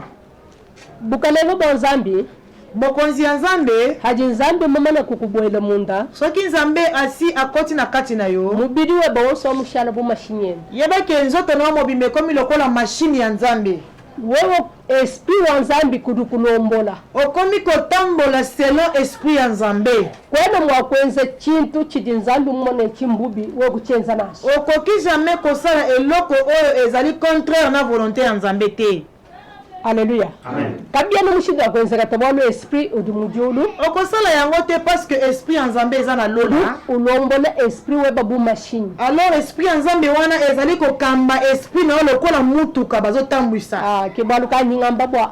Bukalelo bo nzambi bokonzi ya nzambe haji nzambe mumana kukubwele munda soki nzambe asi akoti na kati na yo mubidi we bawoso mushala bu mashinyeni yeba ke nzoto na mobimbe komi lokola mashini ya nzambe wewe esprit wa nzambi kudu kulombola okomi kotambola selon esprit ya nzambe kwena mwakwenze chintu chidi nzambi mmone chimbubi we kuchenza naso okoki jamais kosala eloko oyo ezali contraire na volonté ya nzambe te. Alléluia. Amen. Kabia no mushida kwenza katabalo esprit udumujulu okosala yango te parce que esprit ya nzambe eza na lola ulombola esprit we babu machine. alors esprit ya nzambe wana ezali kokamba esprit na yo lokola mutuka bazotambwisa Kibaluka ningamba bwa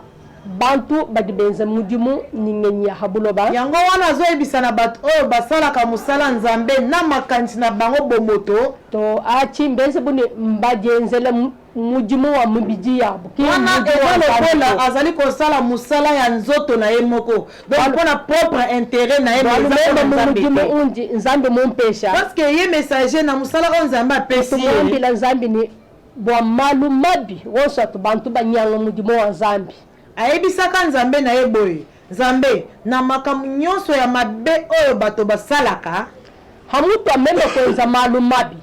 bantu badibenze mudimu ningenya habuloba yango wana azoyebisa na bato oyo basalaka mosala nzambe na makanisi na bango bomoto to achi mbese buni mbajenzele mudimu wa mubiji yabo wana eza lokola azali kosala mosala ya nzoto na ye moko donc mpona propre intérêt na ye mudimu unji nzambe mumpesha parce que ye messager na mosala oyo nzambe apesi ye nzambe ni bwa malu mabi wonso atu bantu banyanga mudimu wa nzambe ayebisaka nzambe na ye boye nzambe na makambo nyonso ya mabe oyo bato basalaka hamutu ameme kwenza malu mabi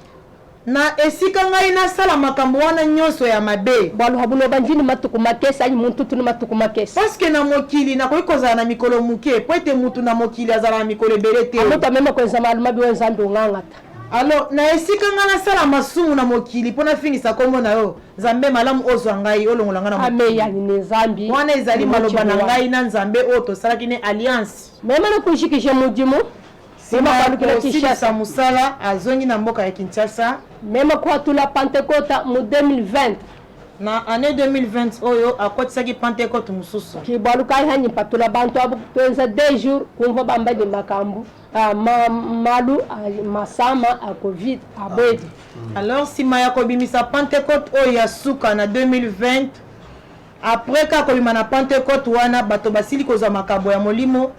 na esika ngai nasala makambo wana nyonso ya mabe bwalu habuloba njini matuku makesi anyi muntu tuni matuku makesi parce que na mokili nakoki kozala na mikolo moke po ete mutu na mokili azala na mikolo ebele te hamutu ameme kwenza malu mabi we nzambe ungangata alors na esika ngai nasala masumu na mokili mpo nafingisa kombo na yo nzambe malamu ozwa ngai olongola ngai na ame yani ni nzambi wana ezali maloba na ngai na nzambe oyo tosalaki ne alliance mema na kushikisha mudimu sima kosilisa mosala azongi na mboka ya Kinshasa mema kuatula Pentecôte mu 2020 na année 2020 oyo akotisaki Pentecôte mususu kibaluka hanyi patula bantu abu twenza 2 jours kumva bamba de makambu malu masama a covid abedi alors sima ya kobimisa Pentecôte oyo ya suka na 2020 après ka kobima na Pentecôte wana bato basili kozwa makambo ya molimo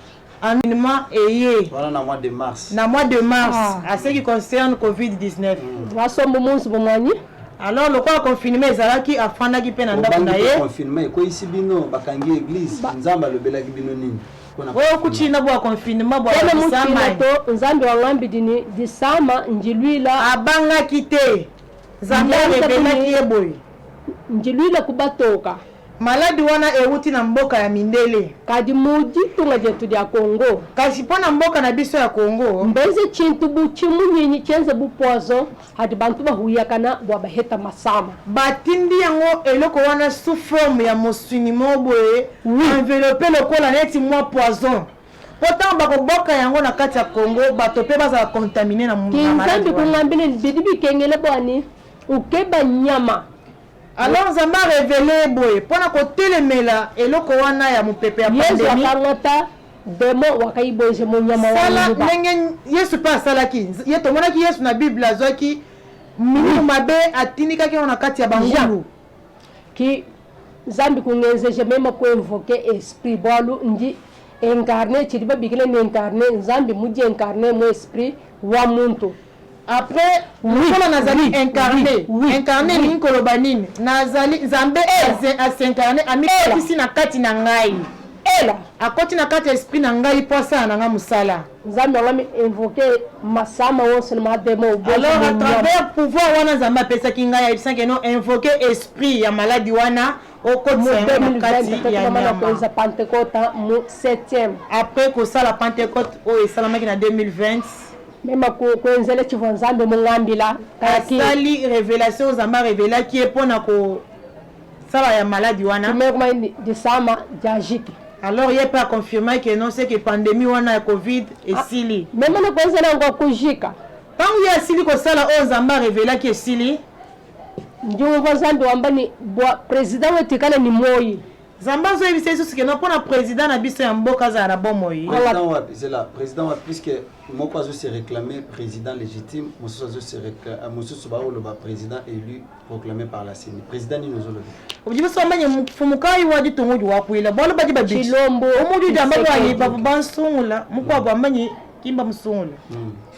anonymement eye Voilà, dans le mois de mars. na mois de mars à ce qui concerne covid-19 wasombo munzu bomwanyi alors lokola confinement ezalaki afandaki mpe na ndako na ye Confinement ko isi bino bakangi église nzamba lobelaki bino nini oyo kuchina bwa confinement bwa tena bisama mukinato nzambe wangambi dini disama njilwila abangaki te nzambe arebelaki ye boye njilwila kubatoka maladi wana ewuti na mboka ya mindele kadi muji tunga jetu dia Kongo kasi mpo na mboka na biso ya Kongo mbeze chintu buchimu nyinyi chenze bupozo hadi bantu bahuyakana bwa baheta masama batindi yango eloko wana sous forme ya mosuni boye enveloppé lokola neti mwa poison pourtant bakoboka yango na kati ya Kongo bato pe bazala contaminé na kinzambi kungambile bidibi kengele bwani ukeba nyama alors nzambe arévélé boye mpona kotelemela eloko wana ya mopepe ya pandémie yesu akangata demo wakaiboje munyama sala wa ndenge yesu mpe asalaki ye tomonaki yesu na bible azwaki minu mabe atindikaki yango na kati ya bangulu ki zambi kungenzeje mema kuinvoke esprit bwalu nji incarné chidi babikile ni incarné nzambi muji incarné mu esprit wa muntu après mpona nazali incarné incarné ningi koloba nini nazali nzambe asincarné amikotisi na kati na ngai ela akoti na kati ya esprit na ngai mpo asala na ngai mosala nzambe angami invoke masama wonso na mademo alors à travers pouvoir wana nzambe apesaki ngai ayebisaki no invoke esprit ya maladi wana okotisa yango na kati ya nyama Pentecôte mu 7e après kosala Pentecôte oyo esalamaki na 2020 mema kuenzele chivo nzambe mungambila asali révélation nzambe arévélaki ye mpona kosala ya maladi wana kimekuma disama jajiki alors ye mpe aconfirmaki ke non c'est que pandémie wana ya covid esili mema na kuenzele ngo kujika ntango ye asili kosala oyo nzambe arévélaki esili njumva nzambe wambani bwa président wetu kale ni moyi nzambe azoyebisa yesu sikeno mpona président na biso ya mboka azala na bomoi Président wapi, c'est là. Président wapi, puisque moko azo se réclamer président légitime, mosusu azo se réclamer, mosusu baoloba président élu proclamé par la CENI. Président ni nozolobi. obidi biso amanye mfumukai wadi tongoji wakwila bolo badi babichi Chilombo omudi jamba bwanyi babu bansungula mukwabo amanye kimba msungula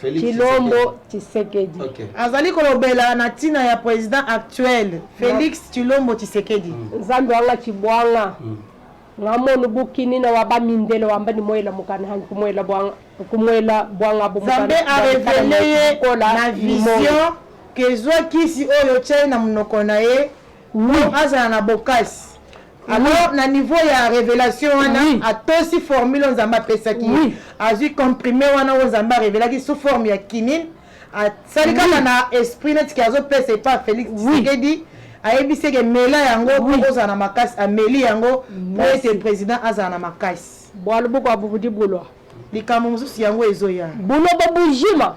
Félix Chilombo Tshisekedi OK. azali kolobela na tina ya président actuel Félix Chilombo Tshisekedi nzambe wanga chibwanga ngamonu bukini na wabamindele wambani moela mukana hani kumwela bwanga nzambe arévélé ye na vision kezwa kisi oyo tyaye na monoko na ye azala na bokasi alors na niveau ya révélation wana atosi formule nzamba pesaki azui comprimé wana nzamba révélaki sous forme ya kinine salikaka na esprit net ki azopesa pas Félix Tshisekedi ayebiseke mela yango po ozala na makasi ameli yango po ete président azala na makasi bwalo boko abubudi bulo likambo mosusu yango ezoya bulo babujima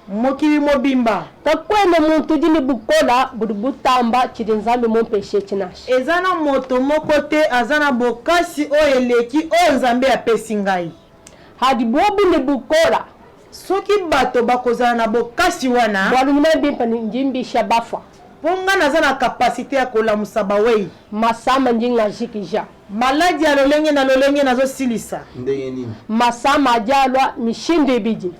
mokili mobimba takwene muntu dini bukola budi butamba chidi nzambe mompeshe chinashi ezana moto moko te azana bokasi oyo eleki oyo nzambe apesi ngai hadi bobuni bukola soki bato bakozala na bokasi wana bwalu mina bimpa njimbisha bafa ponga naza na kapasite ya kolamusa bawei masama njinga jikija maladi ya lolenge na lolenge nazosilisa ndenge nini masama ajalwa mishindo ibiji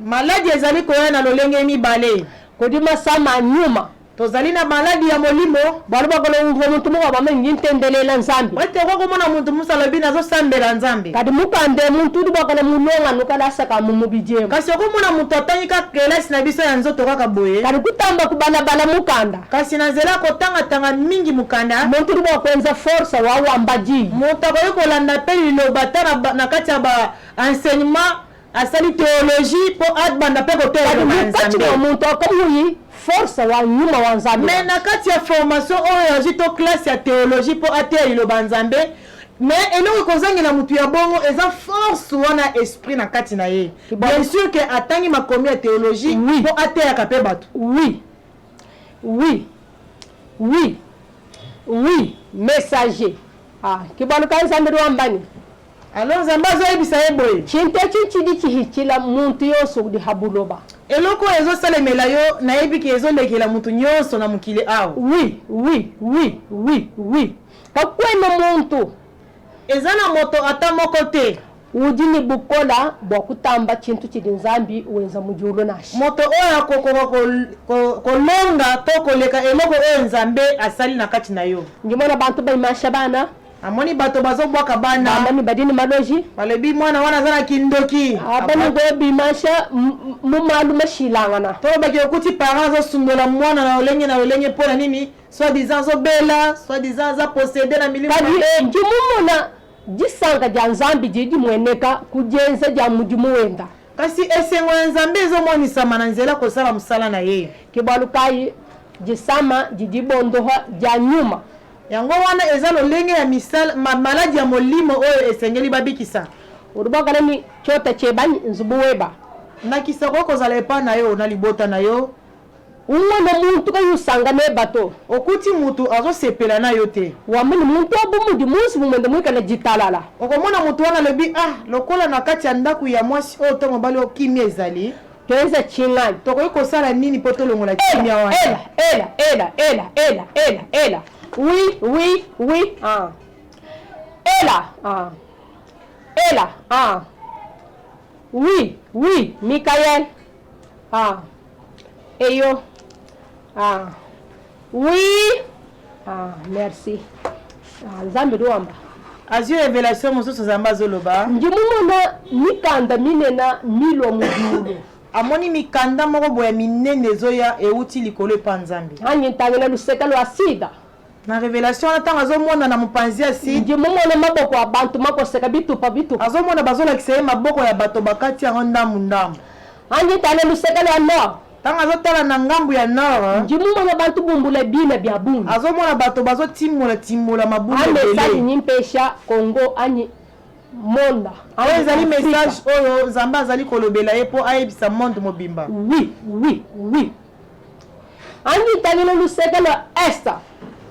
maladi ezali koya na lolenge mibale kodi masama nyuma tozali na maladi ya molimo balo bakolo muntu moko bame ngintendelela nzambi wate ko mona muntu musala bina azosambela nzambe kadi mukande muntu di bakolo munonga nukala saka mumubijema kasi ko mona muntu atanyika kelasi na biso ya nzoto kaka boye kadi kutamba kubana bala mukanda kasi nazela kotanga tanga mingi mukanda muntu di bakwenza force wa wambaji muntu akoyi kolanda pe liloba na kati ya ba enseignement asali théologie po adbanda pe kotola nzambe muntu akamuyi force wa nyuma wa nzambe mais na kati ya formation oyo azito classe ya théologie po ateya liloba nzambe mais eloko kozangela mutu ya bongo eza force wana esprit na kati na ye bien sûr que atangi makomi ya théologie po ateyaka pe bato oui messager kibaluka nzambe wambani alors nzambe azoyebisa ye boye chinte chinchidi chihikila muntu yonso di habuloba eloko ezosalemela yo nayebi ke ezolekela mutu nyonso na mokili awa kakwene muntu eza na moto ata moko te udini bukola bwakutamba chintu chidi nzambi wenza mujulo nashi moto oyo akokoka kolonga to koleka eloko oyo nzambe asali na kati na yo ngimona bantu baimasha bana amoni bato bazobwaka bana bani badini maloji balebi mwana wana aza na kindoki abani go bimasha mumalu mashilangana to baki okuti parents azosundola mwana na olenge mpona nini soit disant azobela soit disant aza possédé na milimo kadi njimumona jisanga ja nzambi jidi mweneka kujenza ja mudimu wenda kasi esengo ya nzambe ezomonisama na nzela kosala mosala na ye kibalukai jisama jidi bondoha ja nyuma yango wana eza lolenge ya misala maladi ya molimo oyo esengeli babikisa urubagalani chota chebani nzubuweba nakisa ko kozala epa na yo na libota na yo umwana muntu kayusanga ne bato okuti mutu azosepela na yo te wamini muntu abumudi musi mumende mwikana jitalala okomona mutu wana lobi lokola na kati ya ndaku ya mwasi oyo to mobali okimia ezali toeza chingani tokoki kosala nini po tolongola kimia wana ela oui oui Michael eyo oui merci nzambe duwamba azwi révélation mosusu nzambe azoloba njimumona mikanda minena milo mudulu amoni mikanda moko boya minene ezoya euti likolo epa nzambe anyintangela lusekelo asida na révélation wana ntango azomona na mopanzi ya side njimumona maboko ya bantu makoseka bitupa azomona bazolakisa ye maboko ya bato bakati yango ndambu anyintangela lusekelo ya nord ntango azotala na ngambu ya nord njimumona bantu bumbula bina bya bundu azomona bato bazotimola mabulu ebele nyimpesha Kongo anyi monda oyo ezali message oyo nzambe azali kolobela ye po ayebisa monde mobimba oui anyintangela lusekelo esta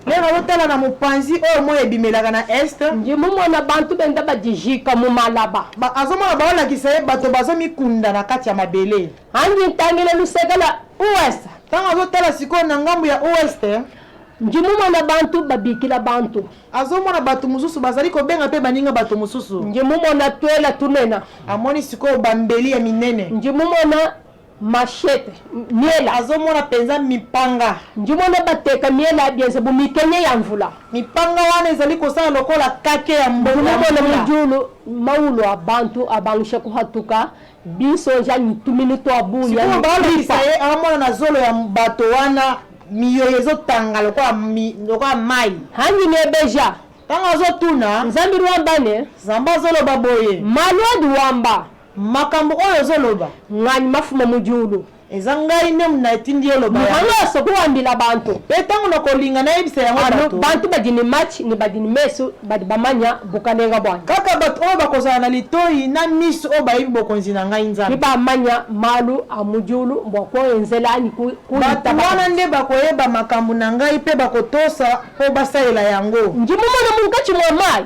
lero azotala na mopanzi oyo moyo ebimelaka na este njimumona bantu benda badijika mumalaba azomona baolakisa ye bato bazomikunda na kati ya mabele anyintangela lusekelo uest ntango azotala sikoyo na ngambu ya ouest njimumona bantu babikila bantu azomona bato mosusu bazali kobenga mpe baninga bato mosusu njimumona twela tunena amoni sikoyo bambeli ya minene njimumona machete miela azomona penza mipanga njimona bateka miela abienze bumikenye ya mvula mipanga wana ezali kosala lokola kake ya mbona mujulu maulo abantu abangisha kuhatuka biso ja nitumini to abuya siko balisa ye amona na zolo ya bato wana miyo ezotanga lokola mai hanyi nebeja tanga zo tuna nzambi ruambane zamba zoloba boye malwadi wamba makambo oyo zoloba ngani mafuma mujulu eza ngai ne munatindi yoloba muhango so kuambila bantu petango nokolinga na yebisa yango bato bantu badini match ni badini mesu badi bamanya bukanenga bwana kaka bato oyo bakozala na litoi na miso oyo bayebi bokonzi na ngai nzambe bamanya malu amujulu mboko enzela ani bato wana nde bakoyeba makambo na ngai mpe bakotosa mpo basalela yango njimumona mukati mwa mai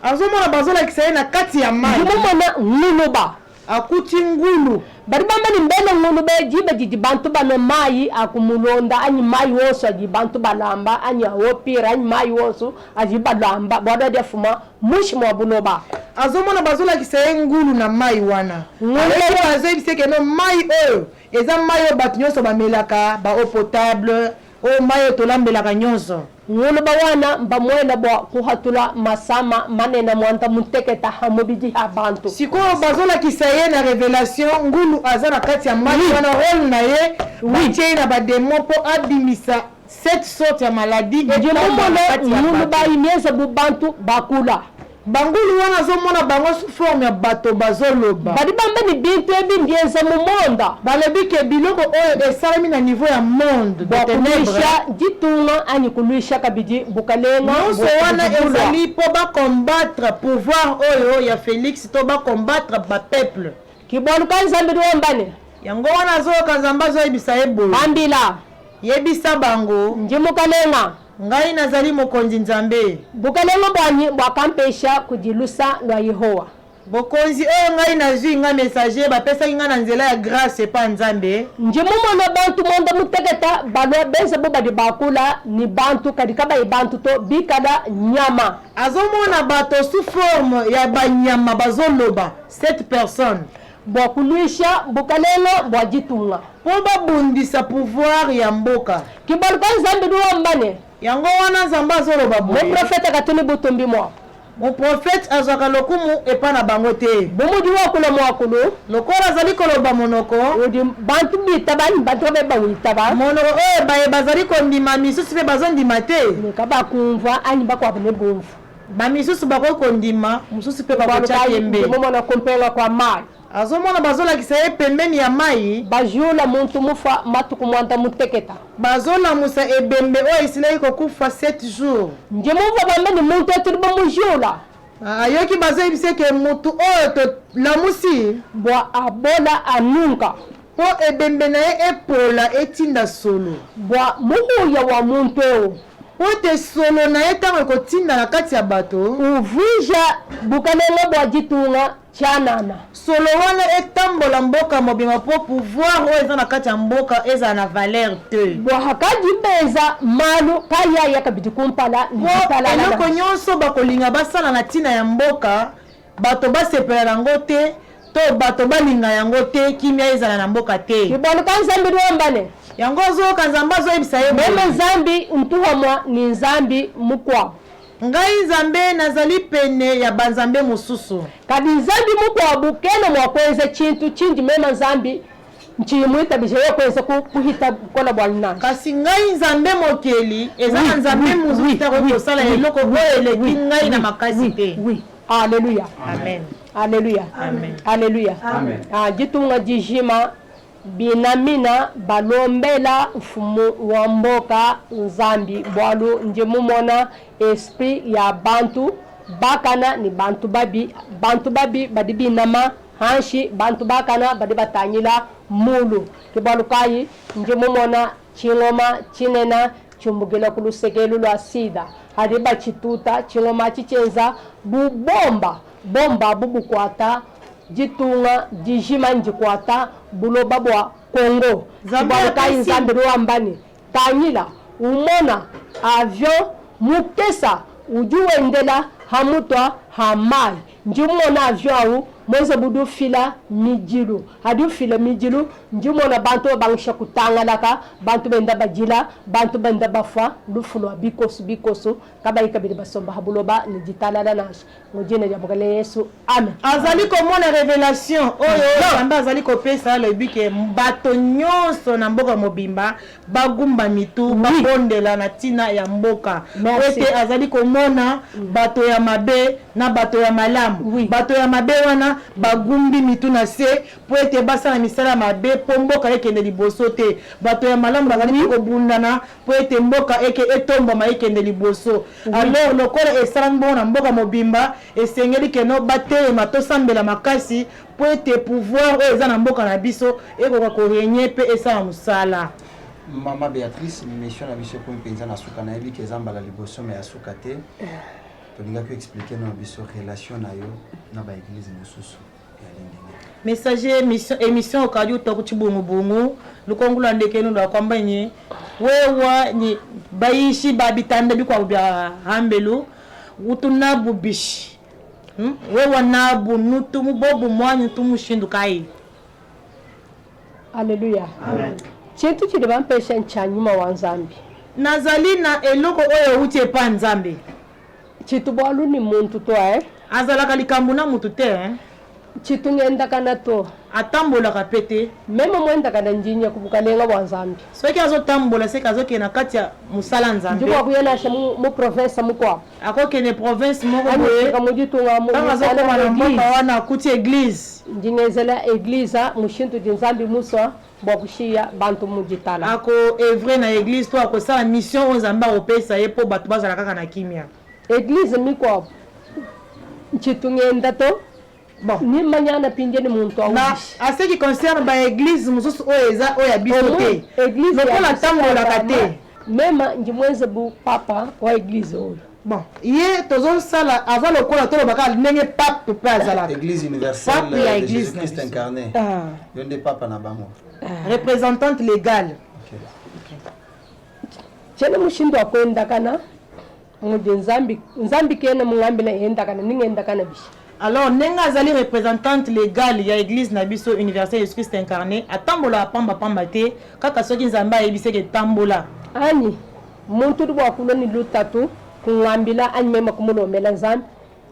azomona bazolakisa ye na kati ya mai njimumona nguluba akuti ngulu bari bambani mbele ngulu bejibe jiji bantu bano mai akumulonda ani mai woso aji bantu balamba ani awopira ani mai woso aji balamba bwada defuma mushi mwa buloba azomona bazolakisa ye ngulu na mai wana ngulu azoyebisa ke no mai oyo eza mai oyo bato nyonso bamelaka ba eau potable oyo mai oyo tolambelaka nyonso ngulu bawana mbamwela bwa kuhatula masama manena mwanta muteketa hamubiji abantu sikoyo bazolakisa ye na revelation ngulu aza na kati ya mai wana role na ye batie ye na bademo mpo abimisa 7 sorte ya maladi njimumona ngulu bayimieza bubantu bakula bangulu wana azomona bango sous forme ya bato bazoloba badi bambani bintu ebimbienza mu monda balobi ke biloko oyo esalami na niveau ya monde bakuluisha jitunga ani kuluisha kabidi bukalenga nyonso wana ezali mpo bakombattre pouvoir oyo ya Félix to bakombattre bapeuple kibwaluka nzambe wambane yango wana azoyoka nzambe azoyebisa ye boye ambila yebisa bango njimukalenga ngai nazali mokonzi nzambe bukalenga bwanyi bwakampesha kujilusa lwa Yehowa bokonzi oyo ngai nazwi nga messager bapesaki nga na nzela ya grâce epa nzambe njimumona bantu monda muteketa balwa benze bo badi bakula ni bantu kadika bayi bantu to bikada nyama azomona bato sous forme ya banyama bazoloba 7 personnes bwakuluisha bukalenga bwajitunga mpo babundisa pouvoir ya mboka kibaluka nzambe duwambane yango wana nzambe azoloba boye moprofete katuni butumbi mwa moprofete azwaka lokumu epa na bango te bomudi wakulu mwakulu lokola azali koloba monoko odi bantu bitaba bantu beba witaba monoko oyo baye bazali kondima misusu mpe bazondima te nika bakumva ani bakwabune bumvu bamisusu bakoki kondima mosusu mpe bakotya yembe momona kompenga kwa mai azomona bazolakisa ye pembeni ya mai bajula muntu mufa matuku mwanda muteketa bazolamusa ebembe oyo esilaki kokufa 7 jours njemuva bambeni muntu etuli bomujula ayoki bazoyebisa ke mutu oyo tolamusi bwa abola anunka mpo ebembe na ye epola etinda solo bwa muhuya wa muntu oyo po te solo na ye ntango ekotinda na kati ya bato uvija bukalenga bwa jitunga chanana solo wana etambola mboka mobima mpo pouvoir oyo eza na kati ya mboka ezala na valeur te bwa hakaji beza malu kayaya kabidi kumpala eloko nyonso bakolinga basala na ntina ya mboka bato basepela yango te to bato balinga yango te kimia ezala na mboka te kibaluka nzambi duwambane yango ozoyoka nzambe azoyebisa ye meme nzambi ntuhamwa ni nzambi mukwa ngai nzambe nazali pene ya banzambe mosusu kadi nzambi mukwa bukene mwakwenze chintu chindi mema nzambi nchimwitabije yokwenze kuhita kola bwana kasi ngai nzambe mokeli eza na nzambe mosusu tako kosala eloko oyo eleki ngai na makasi te Alléluia. Amen. Alléluia. Amen. Alléluia. Amen. Jitunga dijima binamina balombela mfumu wa mboka nzambi bwalu njemumona esprit ya bantu bakana ni bantu babi badi binama hanshi bantu bakana badi batanyila mulu kibalukayi njemumona chingoma chinena chumbugila kulusekelu lwa sida hadi bachituta chingoma chichenza bomba bubukwata jitunga dijima njikwata buloba bwa Kongo kibalukayi nzambi ruambani tanyila umona avion mukesa ujuwendela hamutwa hamai njimona avion au mweza budu fila mijilu hadu fila mijilu njimona bantu bangsha kutangalaka bantu benda bajila bantu benda bafa lufulo bikosu kabai kabiri basomba habuloba ni jitalala nash ngojina ya bugale Yesu amen. Azali komona révélation oyo banda azali kopesa le bike bato nyonso na mboka mobimba bagumba mitu babondela na tina ya mboka ete azali komona bato ya mabe na bato ya malamu bato ya mabe wana bagumbi mitu na se po ete basala misala mabe po mboka ekende liboso te bato ya malamu bazali kobundana po ete mboka etombama ekende liboso alors lokola esala mbongo na mboka mobimba esengeli keno batelema tosambela makasi po ete pouvoir oyo eza na mboka na biso ekoka korenye mpe esala mosala. Mama Béatrice, mission na biso pour penza na suka na yebi ke zambala liboso me asuka te. Tolinga ko expliquer na biso relation na yo na ba église mosusu ya lindenge. Messager émission okadi to kuchibungu bungu lukongula ndeke no la kwambanye wewa ni baishi babitanda bikwa bya hambelu utuna bubishi wewa nabu nutu mubobu mwanyu tumushindu kai. Hallelujah. Amen. Chintu chili bampesha nchanyuma wa Nzambi. Nazali na eloko oyo uche pa Nzambi. Chitu bwalu ni muntu to azalaka likambo na mutu te chitu ngenda kana to atambola kapete memo mwenda kana njinya kubukalenga wa Nzambi. Soki azotambola seka azokena kati ya musala Nzambi. Ndiko kuyena sha mu province mukwa. Akokene province moko boye. Kamujitunga mu musala na mboka wana kuti église. Njinezela église mushintu Nzambi muswa bokushia bantu mujitala. Ako evre na église to akosala mission Nzambi opesa ye po batu bazala kaka na kimia. Église mikwa chitu ngenda to bon ni manyana pinjeni muntu awu na a ce qui concerne ba église mususu oeza oya biso te église lokola tambola kate mema njimwenze bu papa wa église oyo bon ye tozo sala avant lokola to baka ndenge pape pe azala église universelle de Jésus-Christ incarné yonde papa na bango représentante légale. Chene mushindo akwenda kana mudi Nzambi kena mungambila yenda kana ningenda kana bishi. Alors nenga azali représentante légale ya église na biso universelle Jésus Christ incarné atambola pamba te kaka soki Nzambi ayebise ke tambola ani muntu dwa kuloni lutatu kungambila ani mema kumulomela Nzambi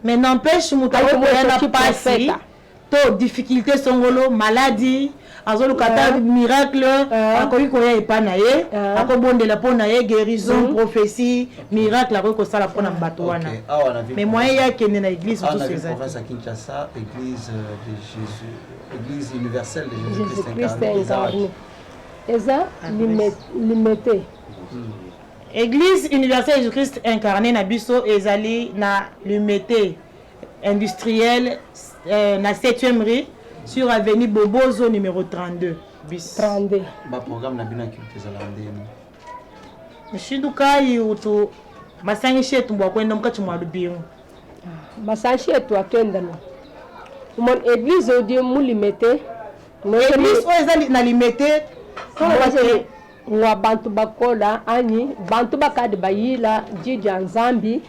mais n'empêche mutu akoyana pasi to difficulté songolo maladie azolukata miracle akoki koya epana ye akobondela pona ye guérison prophétie miracle akoki kosala pona bato wana mais moyen ya kende na église tout ça province à Kinshasa église de Jésus église universelle de Jésus-Christ incarné eza limité église universelle Jésus-Christ incarné na biso ezali na limité industrielle na 7e rue sur avenue Bobozo numéro 32 bis 32 ba programme na bina culture zalandeni Mshinduka yutu masangi shetu mbwa kwenda mkati mwa lubingu masangi shetu atwenda no mon église odi mu limité église oyo na limité ngwa bantu bakola ani bantu bakadi bayila jija Nzambi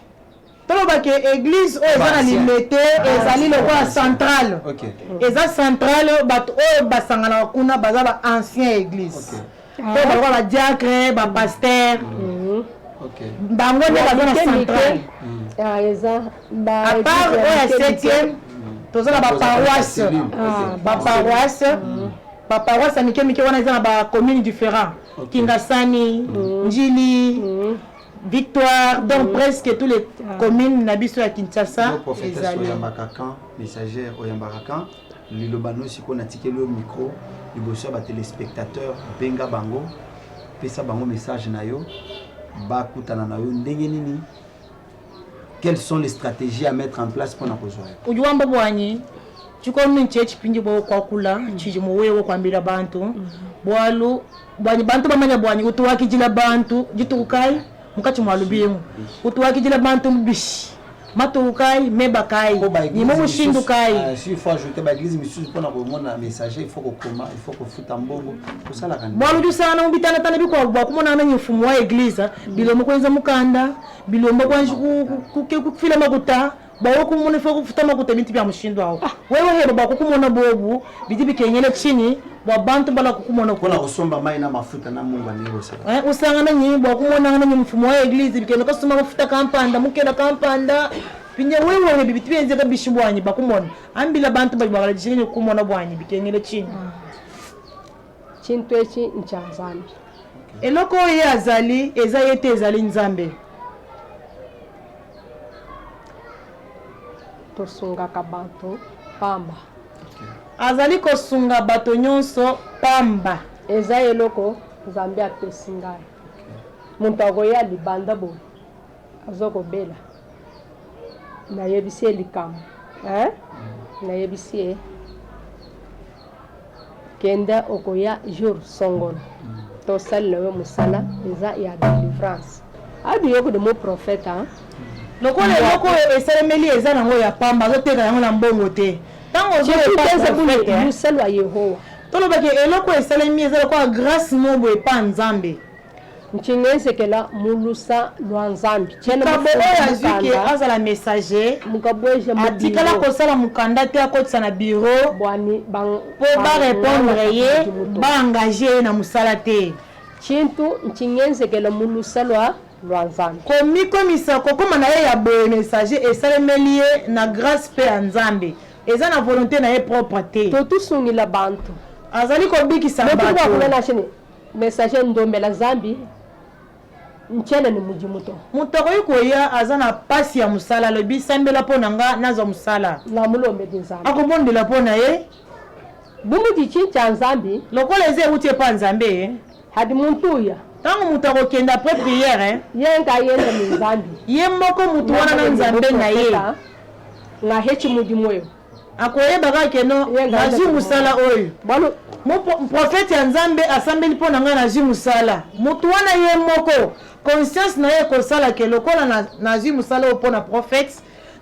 toloba ke église oyo na limité ezali lokola centrale eza centrale bato oyo basangana kuna baza ba ancien église to ba ba diacre ba pasteur bango ne baza na centrale eza ba à part oyo 7e tozala ba paroisse ba paroisse mike wana eza na ba communes différents Kingasani Njili Victoire, donc presque tous les communes n'habitent à Kinshasa. Le prophète Oyambakakan, messager Oyambakakan, Lilobano Siko Natike le micro, le bosseur ba téléspectateur Benga Bango, pesa bango message na yo, ba kutana na yo ndenge nini. Quelles sont les stratégies à mettre en place pour na kozwa? Ujuamba bwanyi chikonu nchechi pinji bo kwa kula chiji mowewo kwambira bantu bwalu bwanyi bantu bamanya bwanyi utuwakijila bantu jitukai mukati mwalubingu utuwakijila bantu mbishi matukai mebakai ni mo mushindukai si il faut ajouter ba église monsieur pour na komona messager il faut que futa mbongo kusala kandi bwalu sana mbitana tana biko bwa kumona na nyifumu wa église bilombo kwenza mukanda bilombo kwanji kufila makuta bawo kumona fa kufutama kutabinti bya mushindo awo wewe hebo bakukumona bobu bidibi kenyele chini bwa bantu bala kukumona kuna kusomba mai na mafuta na Mungu anirose usangana nyimbo kumona ngana mfumo wa eglise bikeno kasoma mafuta kampanda mukela kampanda pinya wewe bibitu benze kabishibwanyi bakumona ambila bantu bagala jishini kumona bwanyi bikenyele chini chintu echi nchanzambi eloko ya azali eza yete ezali nzambe tosunga kabantu pamba azali kosunga bato nyonso pamba eza eloko nzambe apesi ngai muntu akoya libanda boye azokobela nayebisi ye likambo nayebisi ye kenda okoya jour songolo tosalela we mosala eza ya délivrance abiyoko de mo prophète lokola eloko esalemeli eza nango ya pamba azoteka yango na mbongo te ntango ozosalo ya yehowa tolobaki eloko esalemi eza lokola grâce mobo epa nzambe nchinga esekela mulusa lwa nzambi kabo oyo azwiki azala messager atikala kosala mokanda te akotisa na bureau mpo barépondre ye baengage ye na mosala te chintu nchinga esekela mulusa lwa nzambi komikomisa kokoma na ye ya boye messager esalemeli ye na grâce mpe ya nzambe eza na volonté na ye propre te totusungila bantu azali kobikisa bato messager ndombela zambi nchene ni muji muto muto koyi koya aza na pasi ya musala lobi sambela mpo na nga nazwa musala na mulombe nzambi akobondela mpo na ye bumuji chincha nzambi lokola eze euti epa nzambe hadi muntu ya ntango mutu akokenda apres priere ye nga yenda ni nzambi ye moko mutu wana na nzambe na ye nga hechi muji mweyo akoyeba kaka keno nazwi musala oyo prophète ya nzambe asambeli mpo na ngai nazwi musala mutu wana ye moko conscience na ye kosala ke lokola nazwi musala oyo mpo na prophète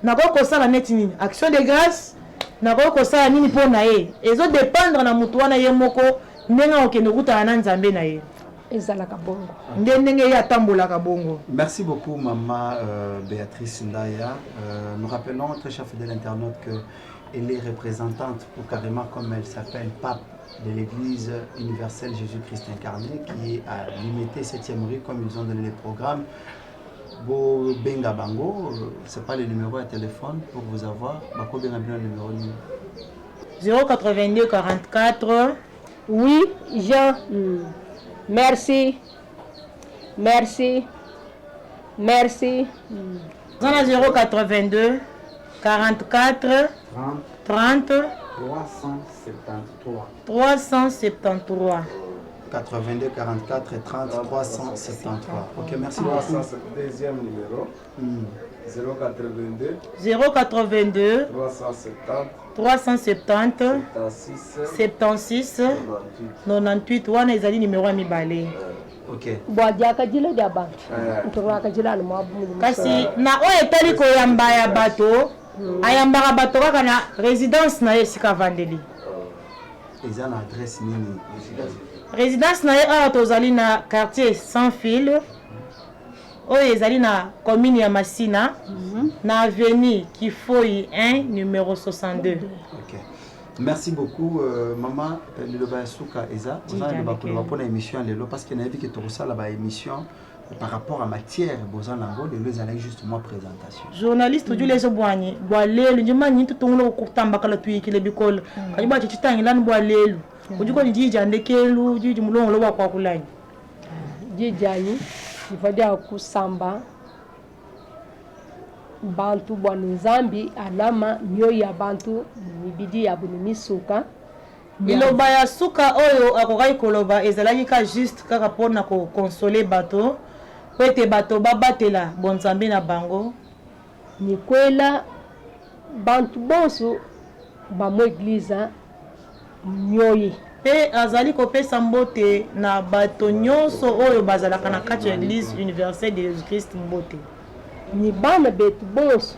nakoki kosala neti nini action de grâce nakoki kosala nini mpo na ye ezodépendre na mutu wana ye moko ndenge akokende kutana na nzambe na ye ezalaka bongo ndenge ye atambolaka bongo. Merci beaucoup maman Béatrice Ndaya. Nous rappelons très chers fidèles internautes que elle est représentante ou carrément comme elle s'appelle pape de l'église universelle Jésus-Christ incarné qui est à l'unité 7e rue comme ils ont donné les programmes. Bo Benga Bango, c'est pas le numéro de téléphone pour vous avoir. Bako Benga bien le numéro 082 44. Oui, Jean. Merci. Merci. Merci. 082 44 30 373. 82 44 30 373. Ok, merci beaucoup. Deuxième numéro. 082 370 76 98 wana ezali numéro ya mibale. Ok. Bwadiaka jila dia bantu. Ntoraka jila no mabu. Kasi na oyo etali koyamba ya bato ayambaka bato kaka na résidence na ye esika vandeli. Eza na adresse nini? Résidence na ye awa tozali na quartier sans fil oyo ezali na commune ya Masina na avenue Kifoi 1 numéro 62. Ok. Merci beaucoup maman Liloba Souka Eza. Vous avez pour l'émission lelo parce qu'il y a vu que tout ça là émission par rapport à matière besoin nango de les aller justement présentation. Journaliste du les obwani boalelu njuma nyintu tungolo kutamba kala tuyikile bikolo. Kajiba chitangi boalelu. Ujiko njija ndekelu jiji mulongo lo kwa kulani. Jijani ifadia kusamba bantu bwa nzambi alama nyo ya bantu nibidi ya bunimisuka Liloba ya suka oyo akokai koloba ezalaki ka juste kaka pona ko consoler bato pete bato babatela bonzambe na bango ni kwela bantu bonso ba mo église nyoyi pe azali kopesa mbote na bato nyonso oyo bazalaka na kati ya église universelle de Jésus-Christ mbote ni bana betu bonso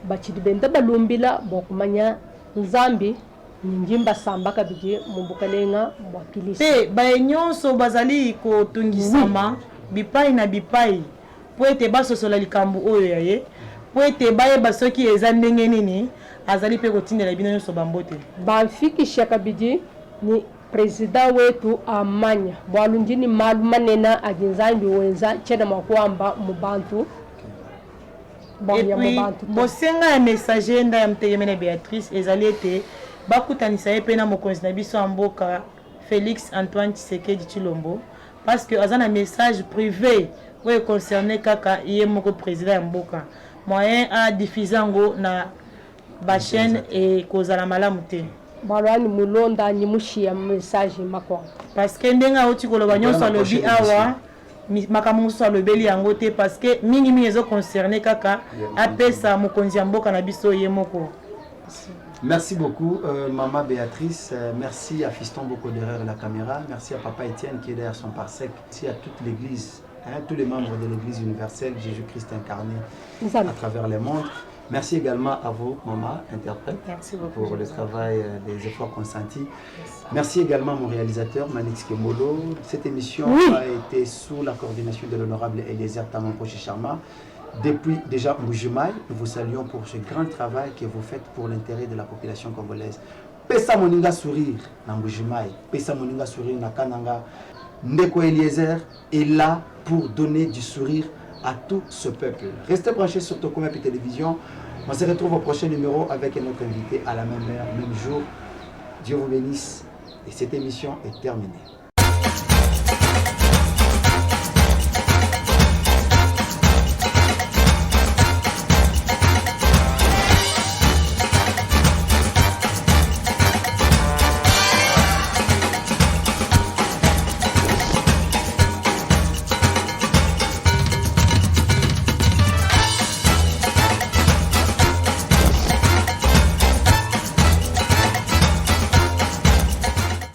bachidibenda balumbila bokumanya nzambi njimba samba kabije mumbukalenga mwakilisi pe baye nyonso bazali kotungisama bipai na bipai po ete basosola likambo oyo ya ye po ete bayeba soki eza ndenge nini azali mpe kotindela bino nyonso bambote. Bamfikisha kabidi ni president wetu amanya bwalundini malu manena aginzambi wenza chena makwamba mubantu. Et puis bosenga ya messager nda ya mtegemene Béatrice ezali ete bakutanisa ye pe na mokonzi na biso ya mboka Félix Antoine Tshisekedi Tshilombo parce que azana message privé oyo concerné kaka ye moko président ya mboka moyen a diffuser ngo na ba chaîne et kozala malamu te balwani mulonda ni mushia message makwa parce que ndenga oti koloba nyonso alobi awa makambo mosusu alobeli yango te parce que mingi ezo concerné kaka apesa mokonzi ya mboka na biso ye moko. Merci beaucoup, Maman Béatrice. Merci à Fiston Boko derrière la caméra. Merci à Papa Étienne qui est derrière son parsec. Merci à toute l'église, tous les membres de l'église universelle, Jésus-Christ incarné à travers les mondes. Merci également à vous, Maman, interprète, pour le travail, les efforts consentis. Merci également à mon réalisateur, Manix Kemolo. Cette émission a été sous la coordination de l'honorable Eliezer Tamankochi Sharma. Depuis déjà Mbujimaï, nous vous saluons pour ce grand travail que vous faites pour l'intérêt de la population congolaise. Pesa Moninga sourire na Mbujimaï, Pesa Moninga sourire na Kananga. Ndeko Eliezer est là pour donner du sourire à tout ce peuple. Restez branchés sur Tokomapi Télévision. On se retrouve au prochain numéro avec un autre invité à la même heure, même jour. Dieu vous bénisse et cette émission est terminée.